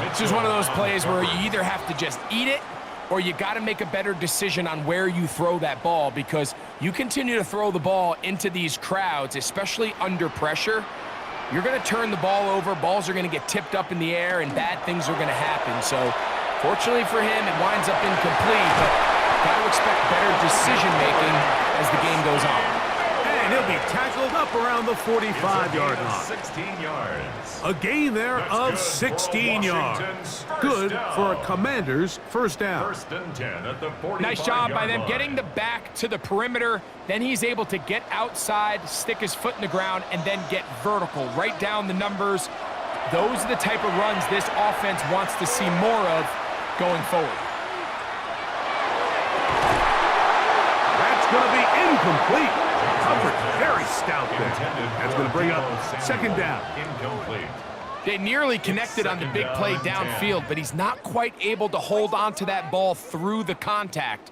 It's just one of those plays where you either have to just eat it or you got to make a better decision on where you throw that ball, because you continue to throw the ball into these crowds, especially under pressure, you're going to turn the ball over, balls are going to get tipped up in the air, and bad things are going to happen. So, fortunately for him, it winds up incomplete, but got to expect better decision-making as the game goes on. And he'll be tackled up around the 45-yard line. 16 yards. A gain there of 16 yards. Good for a Commander's first down. First and 10 at the 45-yard Nice job by them line. getting the back to the perimeter. Then he's able to get outside, stick his foot in the ground, and then get vertical. Right down the numbers. Those are the type of runs this offense wants to see more of going forward. That's going to be incomplete. Coverage very stout there. That's going to bring up second down. Incomplete. They nearly connected on the big play downfield, but he's not quite able to hold on to that ball through the contact.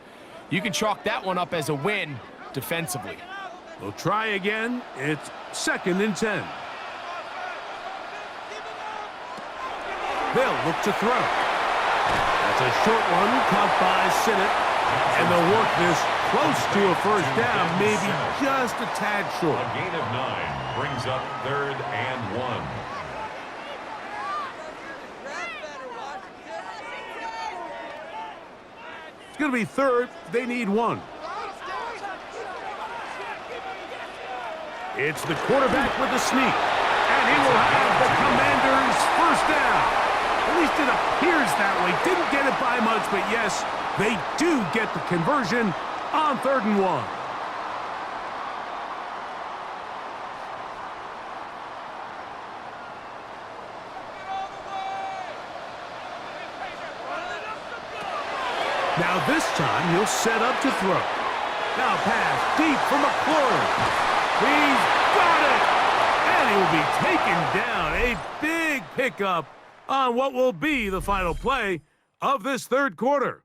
You can chalk that one up as a win defensively. We'll try again. It's second and 10. They'll look to throw. That's a short one caught by Sinnott. And they'll work this close to a first down, maybe just a tad short. A gain of 9 brings up third and 1. It's going to be third. They need one. It's the quarterback with the sneak. And he will have the Commanders' first down. At least it appears that way. Didn't get it by much, but yes, they do get the conversion on third and 1. Now this time he'll set up to throw. Now pass deep for McLaurin. He's got it! And he will be taken down. A big pickup on what will be the final play of this third quarter.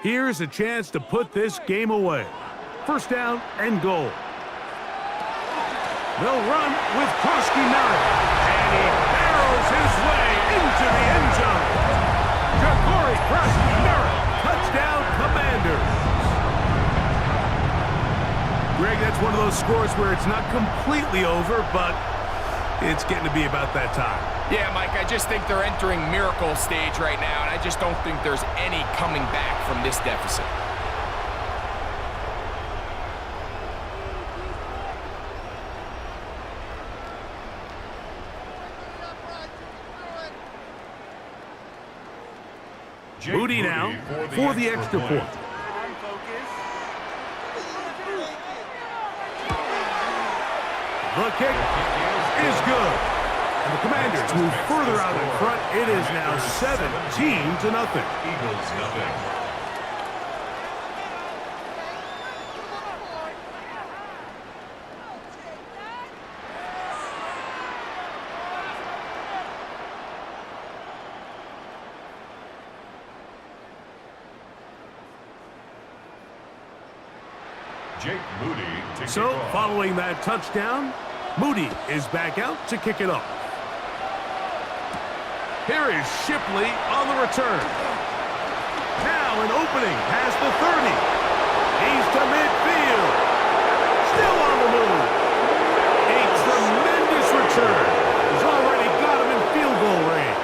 Here's a chance to put this game away. First down and goal. They'll run with Krosky Merritt. And he barrels his way into the end zone. Ja'Cory Krosky Merritt, touchdown Commanders. Greg, that's one of those scores where it's not completely over, but it's getting to be about that time. Yeah, Mike, I just think they're entering miracle stage right now, and I just don't think there's any coming back from this deficit. Moody now for the extra point. The kick is good. And the Commanders move further out in front. It is now 17-0. Eagles nothing. Jake Moody to So, kick off. following that touchdown, Moody is back out to kick it off. Here is Shipley on the return. Now an opening past the 30. He's to midfield. Still on the move. A tremendous return. He's already got him in field goal range.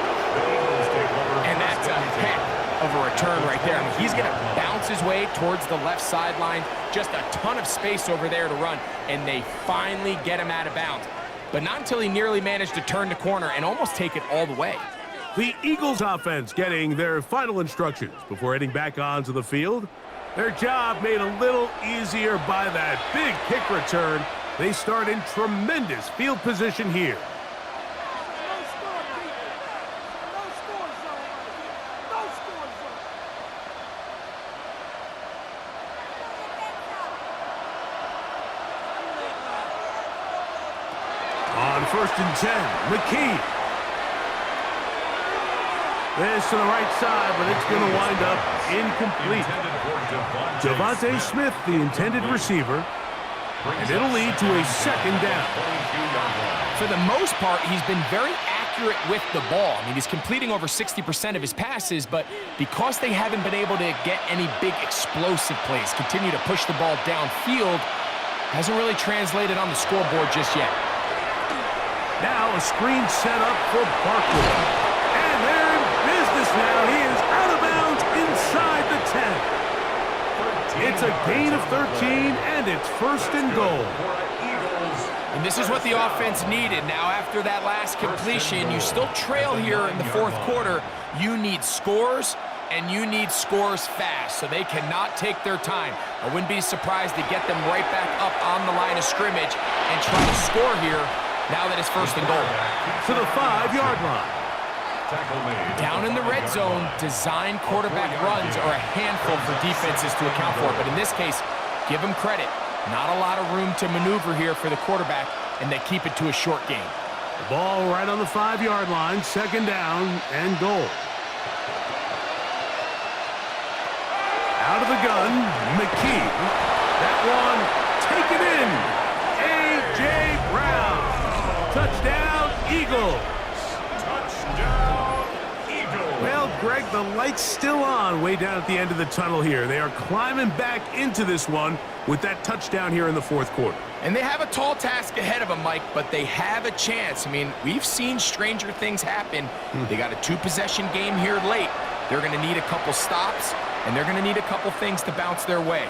And that's a heck of a return right there. I mean, he's going to bounce his way towards the left sideline. Just a ton of space over there to run. And they finally get him out of bounds. But not until he nearly managed to turn the corner and almost take it all the way. The Eagles offense getting their final instructions before heading back onto the field. Their job made a little easier by that big kick return. They start in tremendous field position here. On 1st and 10, McKee. This to the right side, but it's going to wind up incomplete. Devontae Smith, the intended receiver, and it'll lead to a 2nd down. For the most part, he's been very accurate with the ball. I mean, he's completing over 60% of his passes, but because they haven't been able to get any big explosive plays, continue to push the ball downfield, hasn't really translated on the scoreboard just yet. Now a screen set up for Barkley. And they're in business now. He is out of bounds inside the 10. It's a gain of 13, and it's 1st and goal. And this is what the offense needed. Now, after that last completion, you still trail here in the 4th quarter. You need scores, and you need scores fast, so they cannot take their time. I wouldn't be surprised to get them right back up on the line of scrimmage and try to score here now that it's 1st and goal. To the 5-yard line. Down in the red zone, design quarterback runs are a handful for defenses to account for. But in this case, give them credit. Not a lot of room to maneuver here for the quarterback, and they keep it to a short game. The ball right on the 5-yard line, 2nd down and goal. Out of the gun, McKee. That one taken in. A.J. Brown. Touchdown, Eagles. Well, Greg, the light's still on way down at the end of the tunnel here. They are climbing back into this one with that touchdown here in the 4th quarter. And they have a tall task ahead of them, Mike, but they have a chance. I mean, we've seen stranger things happen. They got a 2-possession game here late. They're going to need a couple stops, and they're going to need a couple things to bounce their way.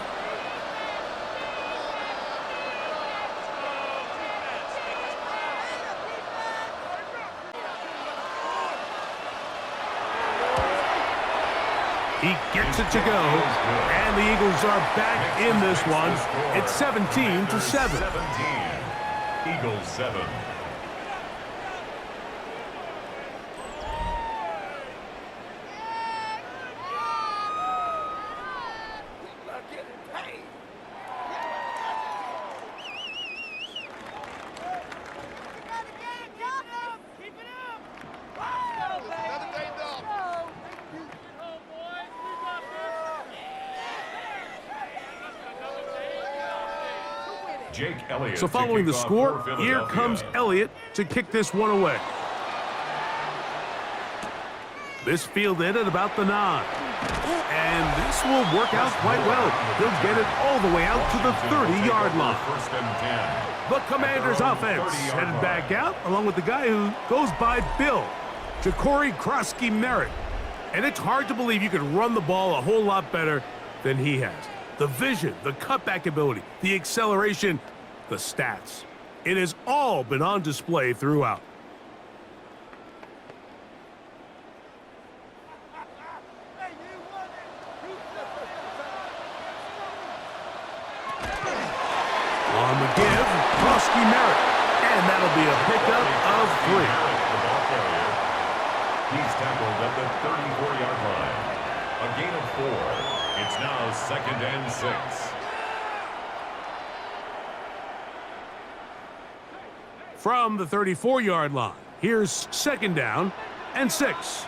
He gets it to go, and the Eagles are back in this one. It's 17-7. Eagles 7. Jake Elliott. So following the score, here comes Elliott to kick this one away. This fielded at about the 9. And this will work out quite well. He'll get it all the way out to the 30-yard line. 1st and 10. The Commanders' offense headed back out, along with the guy who goes by Bill, Ja'Cory Krosky-Merritt. And it's hard to believe you could run the ball a whole lot better than he has. The vision, the cutback ability, the acceleration, the stats. It has all been on display throughout. On the give, Krosky-Merritt. And that'll be a pickup of 3. The ball carrier. He's tackled at the 34-yard line. A gain of 4. It's now 2nd and 6. From the 34-yard line, here's 2nd down and 6.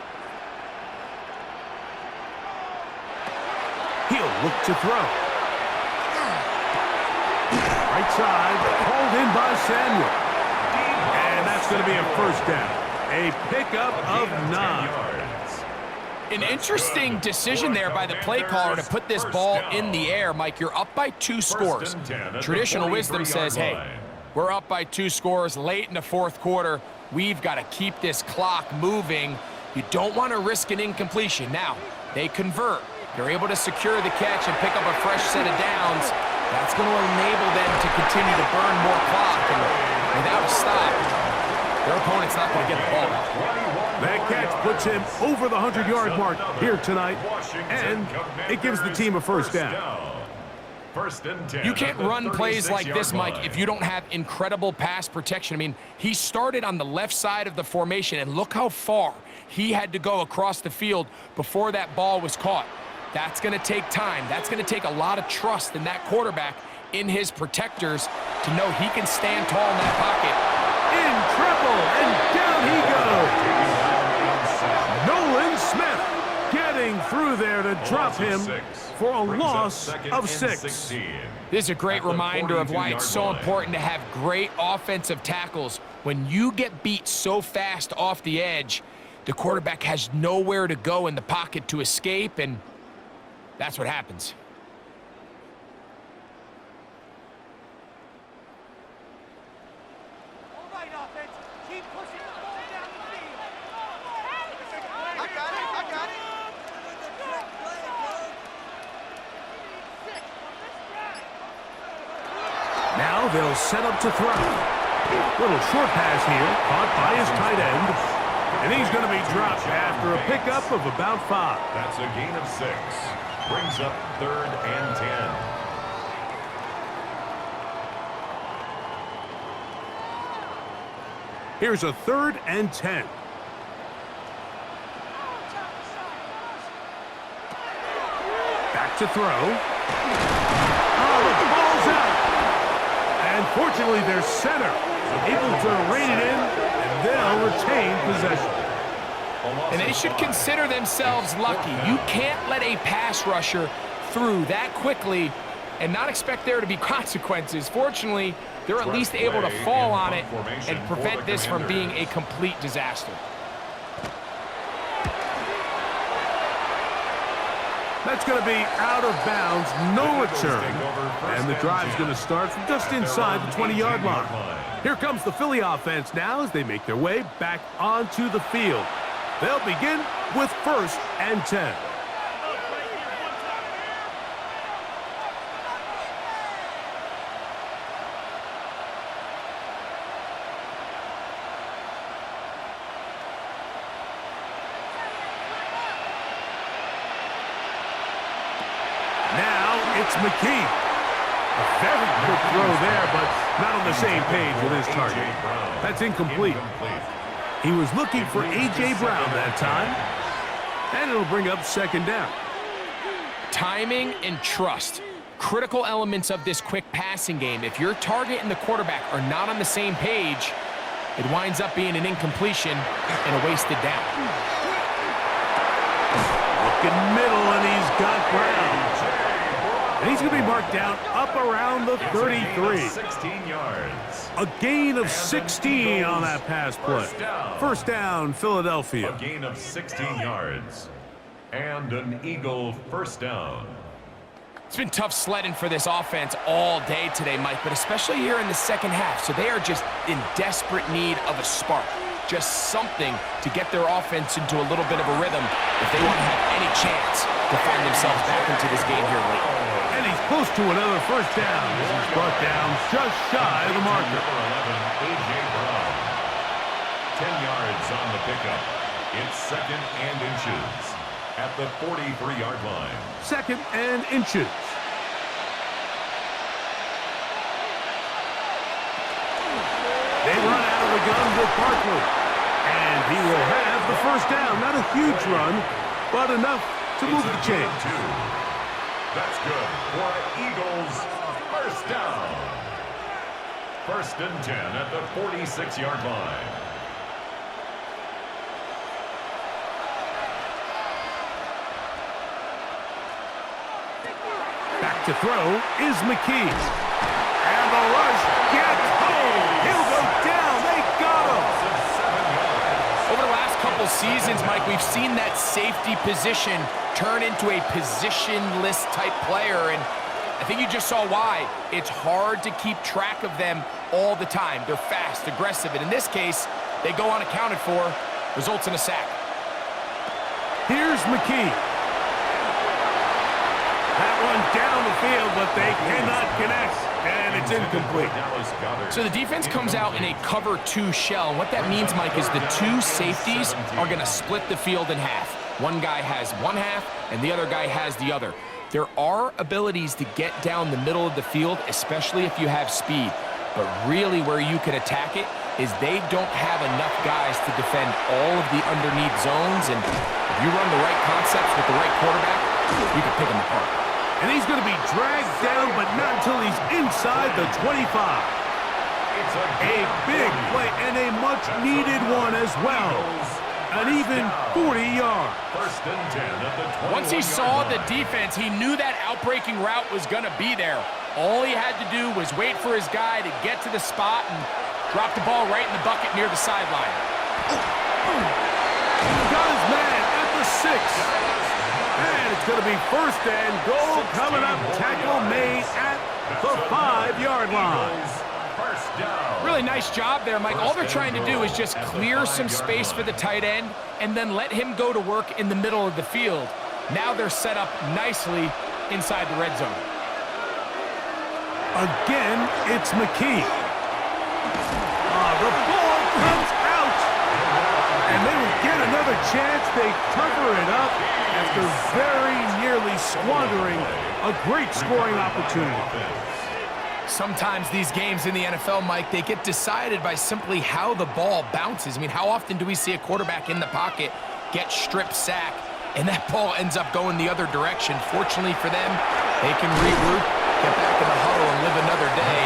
He'll look to throw. Right side, called in by Samuel. And that's going to be a 1st down. A pickup of 9. An interesting decision there by the play caller to put this ball in the air. Mike, you're up by 2 scores. Traditional wisdom says, hey, we're up by 2 scores late in the 4th quarter. We've got to keep this clock moving. You don't want to risk an incompletion. Now, they convert. They're able to secure the catch and pick up a fresh set of downs. That's going to enable them to continue to burn more clock. And without a stop, their opponent's not going to get the ball back. That catch puts him over the 100-yard mark here tonight, and it gives the team a first down. You can't run plays like this, Mike, if you don't have incredible pass protection. I mean, he started on the left side of the formation, and look how far he had to go across the field before that ball was caught. That's going to take time. That's going to take a lot of trust in that quarterback, in his protectors, to know he can stand tall in that pocket. In trouble, and down he goes. Nolan Smith getting through there to drop him for a loss of 6. This is a great reminder of why it's so important to have great offensive tackles. When you get beat so fast off the edge, the quarterback has nowhere to go in the pocket to escape, and that's what happens. Now they'll set up to throw. Little short pass here, caught by his tight end. And he's going to be dropped after a pickup of about 5. That's a gain of 6. Brings up 3rd and 10. Here's a 3rd and 10. Back to throw. Oh, the ball's out. And fortunately, their center able to rein it in, and they'll retain possession. And they should consider themselves lucky. You can't let a pass rusher through that quickly and not expect there to be consequences. Fortunately, they're at least able to fall on it and prevent this from being a complete disaster. That's going to be out of bounds, no return. And the drive's going to start from just inside the 20-yard line. Here comes the Philly offense now as they make their way back onto the field. They'll begin with 1st and 10. Now it's McKee. A very good throw there, but not on the same page with his target. That's incomplete. He was looking for A.J. Brown that time, and it'll bring up 2nd down. Timing and trust, critical elements of this quick passing game. If your target and the quarterback are not on the same page, it winds up being an incompletion and a wasted down. Looking middle, and he's got Brown. And he's going to be marked down up around the 33. 16 yards. A gain of 16 on that pass play. First down, Philadelphia. A gain of 16 yards. And an Eagle first down. It's been tough sledding for this offense all day today, Mike, but especially here in the second half. So they are just in desperate need of a spark. Just something to get their offense into a little bit of a rhythm if they want to have any chance to find themselves back into this game here late. And he's close to another first down. He's brought down just shy of the marker. Number 11, A.J. Brown. 10 yards on the pickup. It's 2nd and inches at the 43-yard line. 2nd and inches. They run out of the gun with Barkley. And he will have the first down. Not a huge run, but enough to move the chains. That's good for Eagles first down. 1st and 10 at the 46-yard line. Back to throw is McKee. And the rush gets home. He'll go down. They got him. Mike, we've seen that safety position turn into a positionless type player, and I think you just saw why. It's hard to keep track of them all the time. They're fast, aggressive, and in this case, they go unaccounted for, results in a sack. Here's McKee. That one down the field, but they cannot connect, and it's incomplete. So the defense comes out in a cover 2 shell, and what that means, Mike, is the 2 safeties are going to split the field in half. One guy has one half, and the other guy has the other. There are abilities to get down the middle of the field, especially if you have speed. But really where you can attack it is they don't have enough guys to defend all of the underneath zones, and if you run the right concepts with the right quarterback, you can pick them apart. And he's going to be dragged down, but not until he's inside the 25. A big play and a much-needed one as well. An even 40 yards. First and 10 at the 20. Once he saw the defense, he knew that outbreaking route was going to be there. All he had to do was wait for his guy to get to the spot and drop the ball right in the bucket near the sideline. Got his man at the 6. And it's going to be first and goal coming up. Tackle made at the 5-yard line. First down. Really nice job there, Mike. All they're trying to do is just clear some space for the tight end and then let him go to work in the middle of the field. Now they're set up nicely inside the red zone. Again, it's McKee. The ball comes out. And they will get another chance. They cover it up after very nearly squandering a great scoring opportunity. Sometimes these games in the NFL, Mike, they get decided by simply how the ball bounces. I mean, how often do we see a quarterback in the pocket get strip sack, and that ball ends up going the other direction? Fortunately for them, they can regroup, get back in the huddle, and live another day.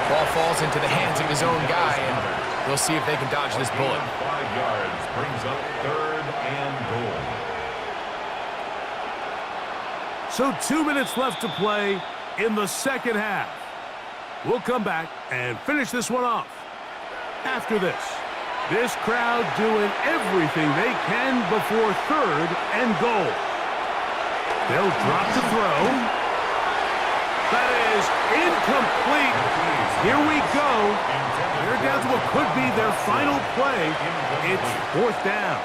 Ball falls into the hands of his own guy, and we'll see if they can dodge this bullet. 5 yards brings up 3rd and goal. So 2 minutes left to play in the second half. We'll come back and finish this one off. After this crowd doing everything they can before 3rd and goal. They'll drop to throw. That is incomplete. Here we go. They're down to what could be their final play. It's 4th down.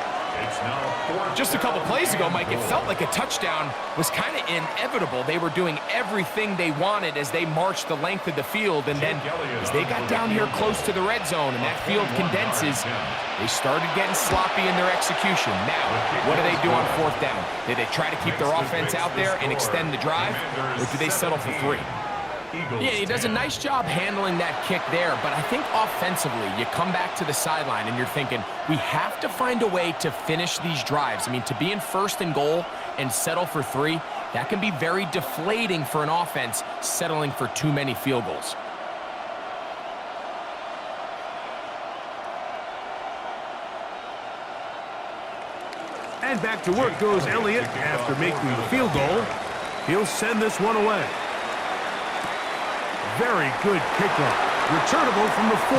It's now 4th. Just a couple plays ago, Mike, it felt like a touchdown was kind of inevitable. They were doing everything they wanted as they marched the length of the field, and then as they got down here close to the red zone and that field condenses, they started getting sloppy in their execution. Now, what do they do on 4th down? Do they try to keep their offense out there and extend the drive, or do they settle for 3? Yeah, he does a nice job handling that kick there, but I think offensively, you come back to the sideline and you're thinking, we have to find a way to finish these drives. I mean, to be in 1st and goal and settle for 3, that can be very deflating for an offense settling for too many field goals. And back to work goes Elliott after making the field goal. He'll send this one away. Very good kickoff. Returnable from the 4.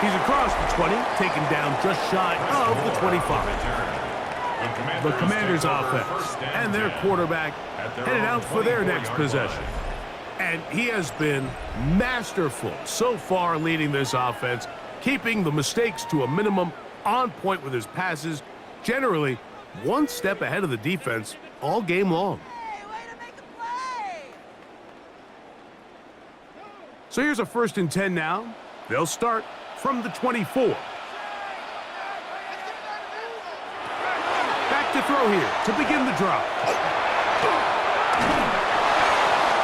He's across the 20, taken down just shy of the 25. The Commanders' offense and their quarterback headed out for their next possession. And he has been masterful so far leading this offense, keeping the mistakes to a minimum, on point with his passes, generally one step ahead of the defense all game long. So here's a 1st and 10 now. They'll start from the 24. Back to throw here to begin the drive.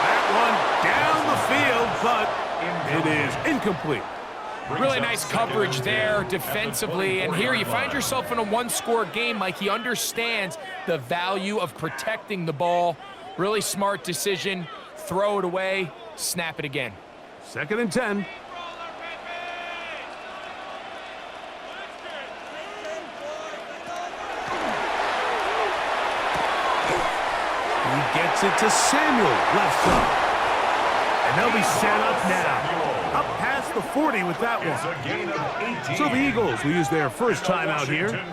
That one down the field, but it is incomplete. Really nice coverage there defensively, and here you find yourself in a 1-score game. Mike, he understands the value of protecting the ball. Really smart decision. Throw it away, snap it again. 2nd and 10. He gets it to Samuel, left side. And they'll be set up now. Up past the 40 with that one. So the Eagles will use their first timeout here.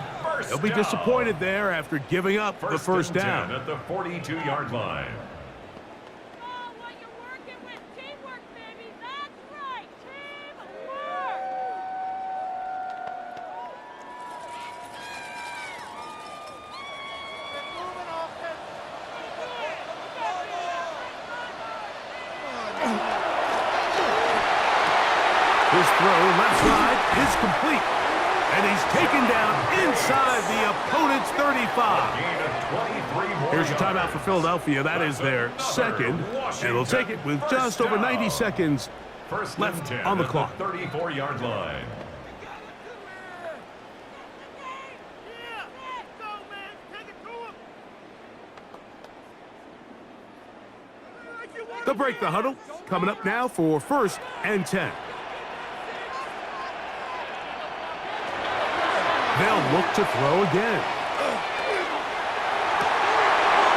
They'll be disappointed there after giving up the first down. At the 42-yard line. Oh, what you're working with. Teamwork, baby. That's right. Teamwork. His throw left side is complete. And he's taken down inside the opponent's 35. Here's your timeout for Philadelphia. That is their second. And they'll take it with just over 90 seconds left on the clock. 34-yard line. They'll break the huddle. Coming up now for 1st and 10. They'll look to throw again.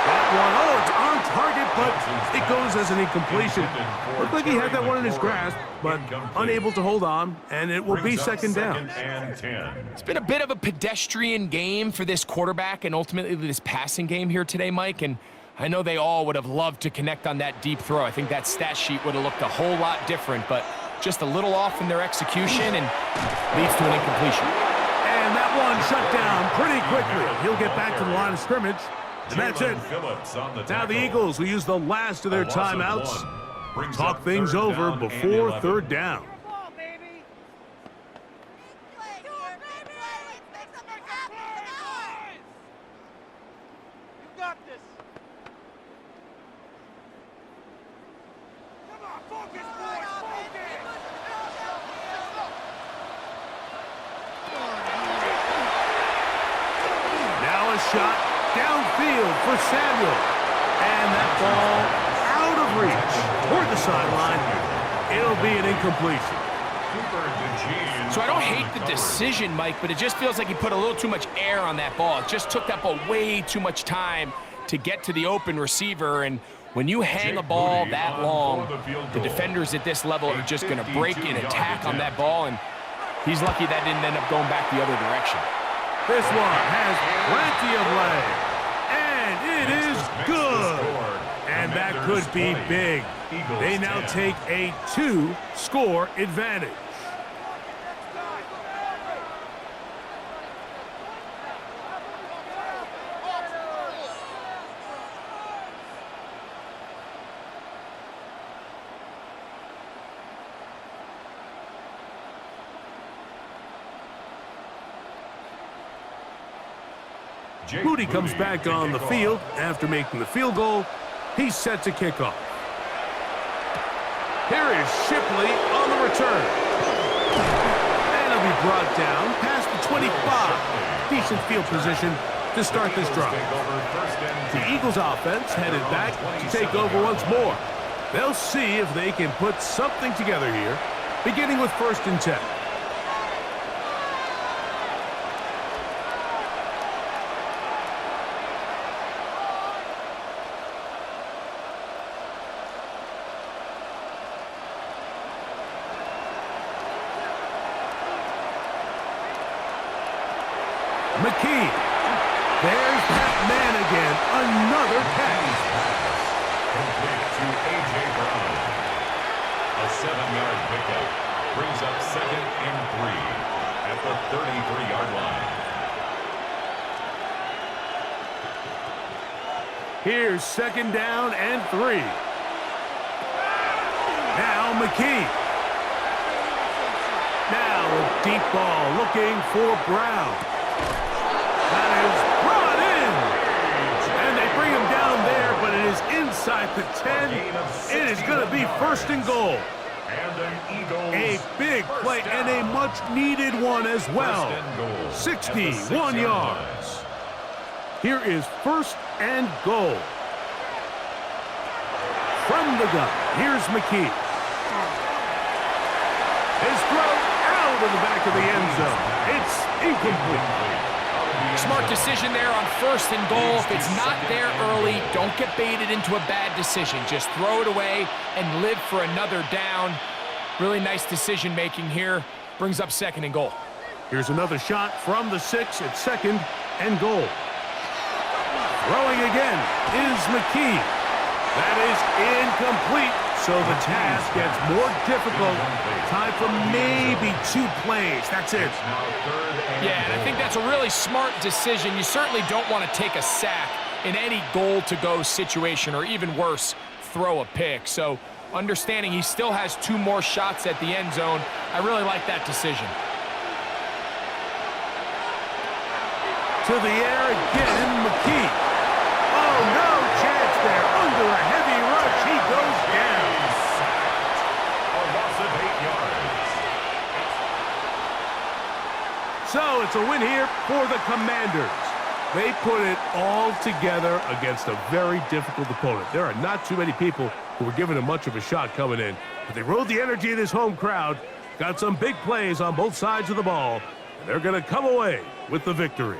That one, oh, it's on target, but it goes as an incompletion. Looked like he had that one in his grasp, but unable to hold on, and it will be second down. It's been a bit of a pedestrian game for this quarterback and ultimately this passing game here today, Mike, and I know they all would have loved to connect on that deep throw. I think that stat sheet would have looked a whole lot different, but just a little off in their execution and leads to an incompletion. And that one shut down pretty quickly. He'll get back to the line of scrimmage, and that's it. Now the Eagles will use the last of their timeouts. Talk things over before 3rd down. Shot downfield for Samuel. And that ball out of reach toward the sideline. It'll be an incompletion. So I don't hate the decision, Mike, but it just feels like he put a little too much air on that ball. It just took that ball way too much time to get to the open receiver. And when you hang a ball that long, the defenders at this level are just going to break and attack on that ball. And he's lucky that didn't end up going back the other direction. This one has plenty of leg, and it is good. And that could be big. They now take a 2-score advantage. Moody comes back on the field after making the field goal. He's set to kick off. Here is Shipley on the return. And he'll be brought down past the 25. Decent field position to start this drive. The Eagles offense headed back to take over once more. They'll see if they can put something together here, beginning with 1st and 10. McKee. There's that man again. Another catch. Complete to A.J. Brown. A 7-yard pickup brings up 2nd and 3 at the 33-yard line. Here's 2nd down and 3. Now McKee. Now a deep ball looking for Brown. That is brought in. And they bring him down there, but it is inside the 10. It is going to be 1st and goal. A big play and a much-needed one as well. 61 yards. Here is 1st and goal. From the gun, here's McKee. His throw out of the back of the end zone. It's incomplete. Smart decision there on 1st and goal. If it's not there early, don't get baited into a bad decision. Just throw it away and live for another down. Really nice decision making here. Brings up 2nd and goal. Here's another shot from the 6 at 2nd and goal. Throwing again is McKee. That is incomplete, so the task gets more difficult. Time for maybe 2 plays. That's it. Yeah, and I think that's a really smart decision. You certainly don't want to take a sack in any goal-to-go situation, or even worse, throw a pick. So understanding he still has 2 more shots at the end zone, I really like that decision. To the air again, McKee. Oh, no chance there. Under a heavy rush, he goes down. A loss of 8 yards. So it's a win here for the Commanders. They put it all together against a very difficult opponent. There are not too many people who were giving him much of a shot coming in, but they rode the energy of this home crowd, got some big plays on both sides of the ball, and they're going to come away with the victory.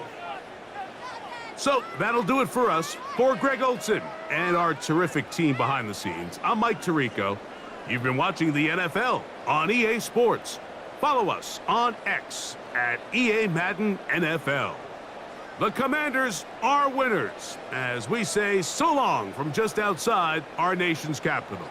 So that'll do it for us. For Greg Olson and our terrific team behind the scenes, I'm Mike Tirico. You've been watching the NFL on EA Sports. Follow us on X at EA Madden NFL. The Commanders are winners, as we say so long from just outside our nation's capital.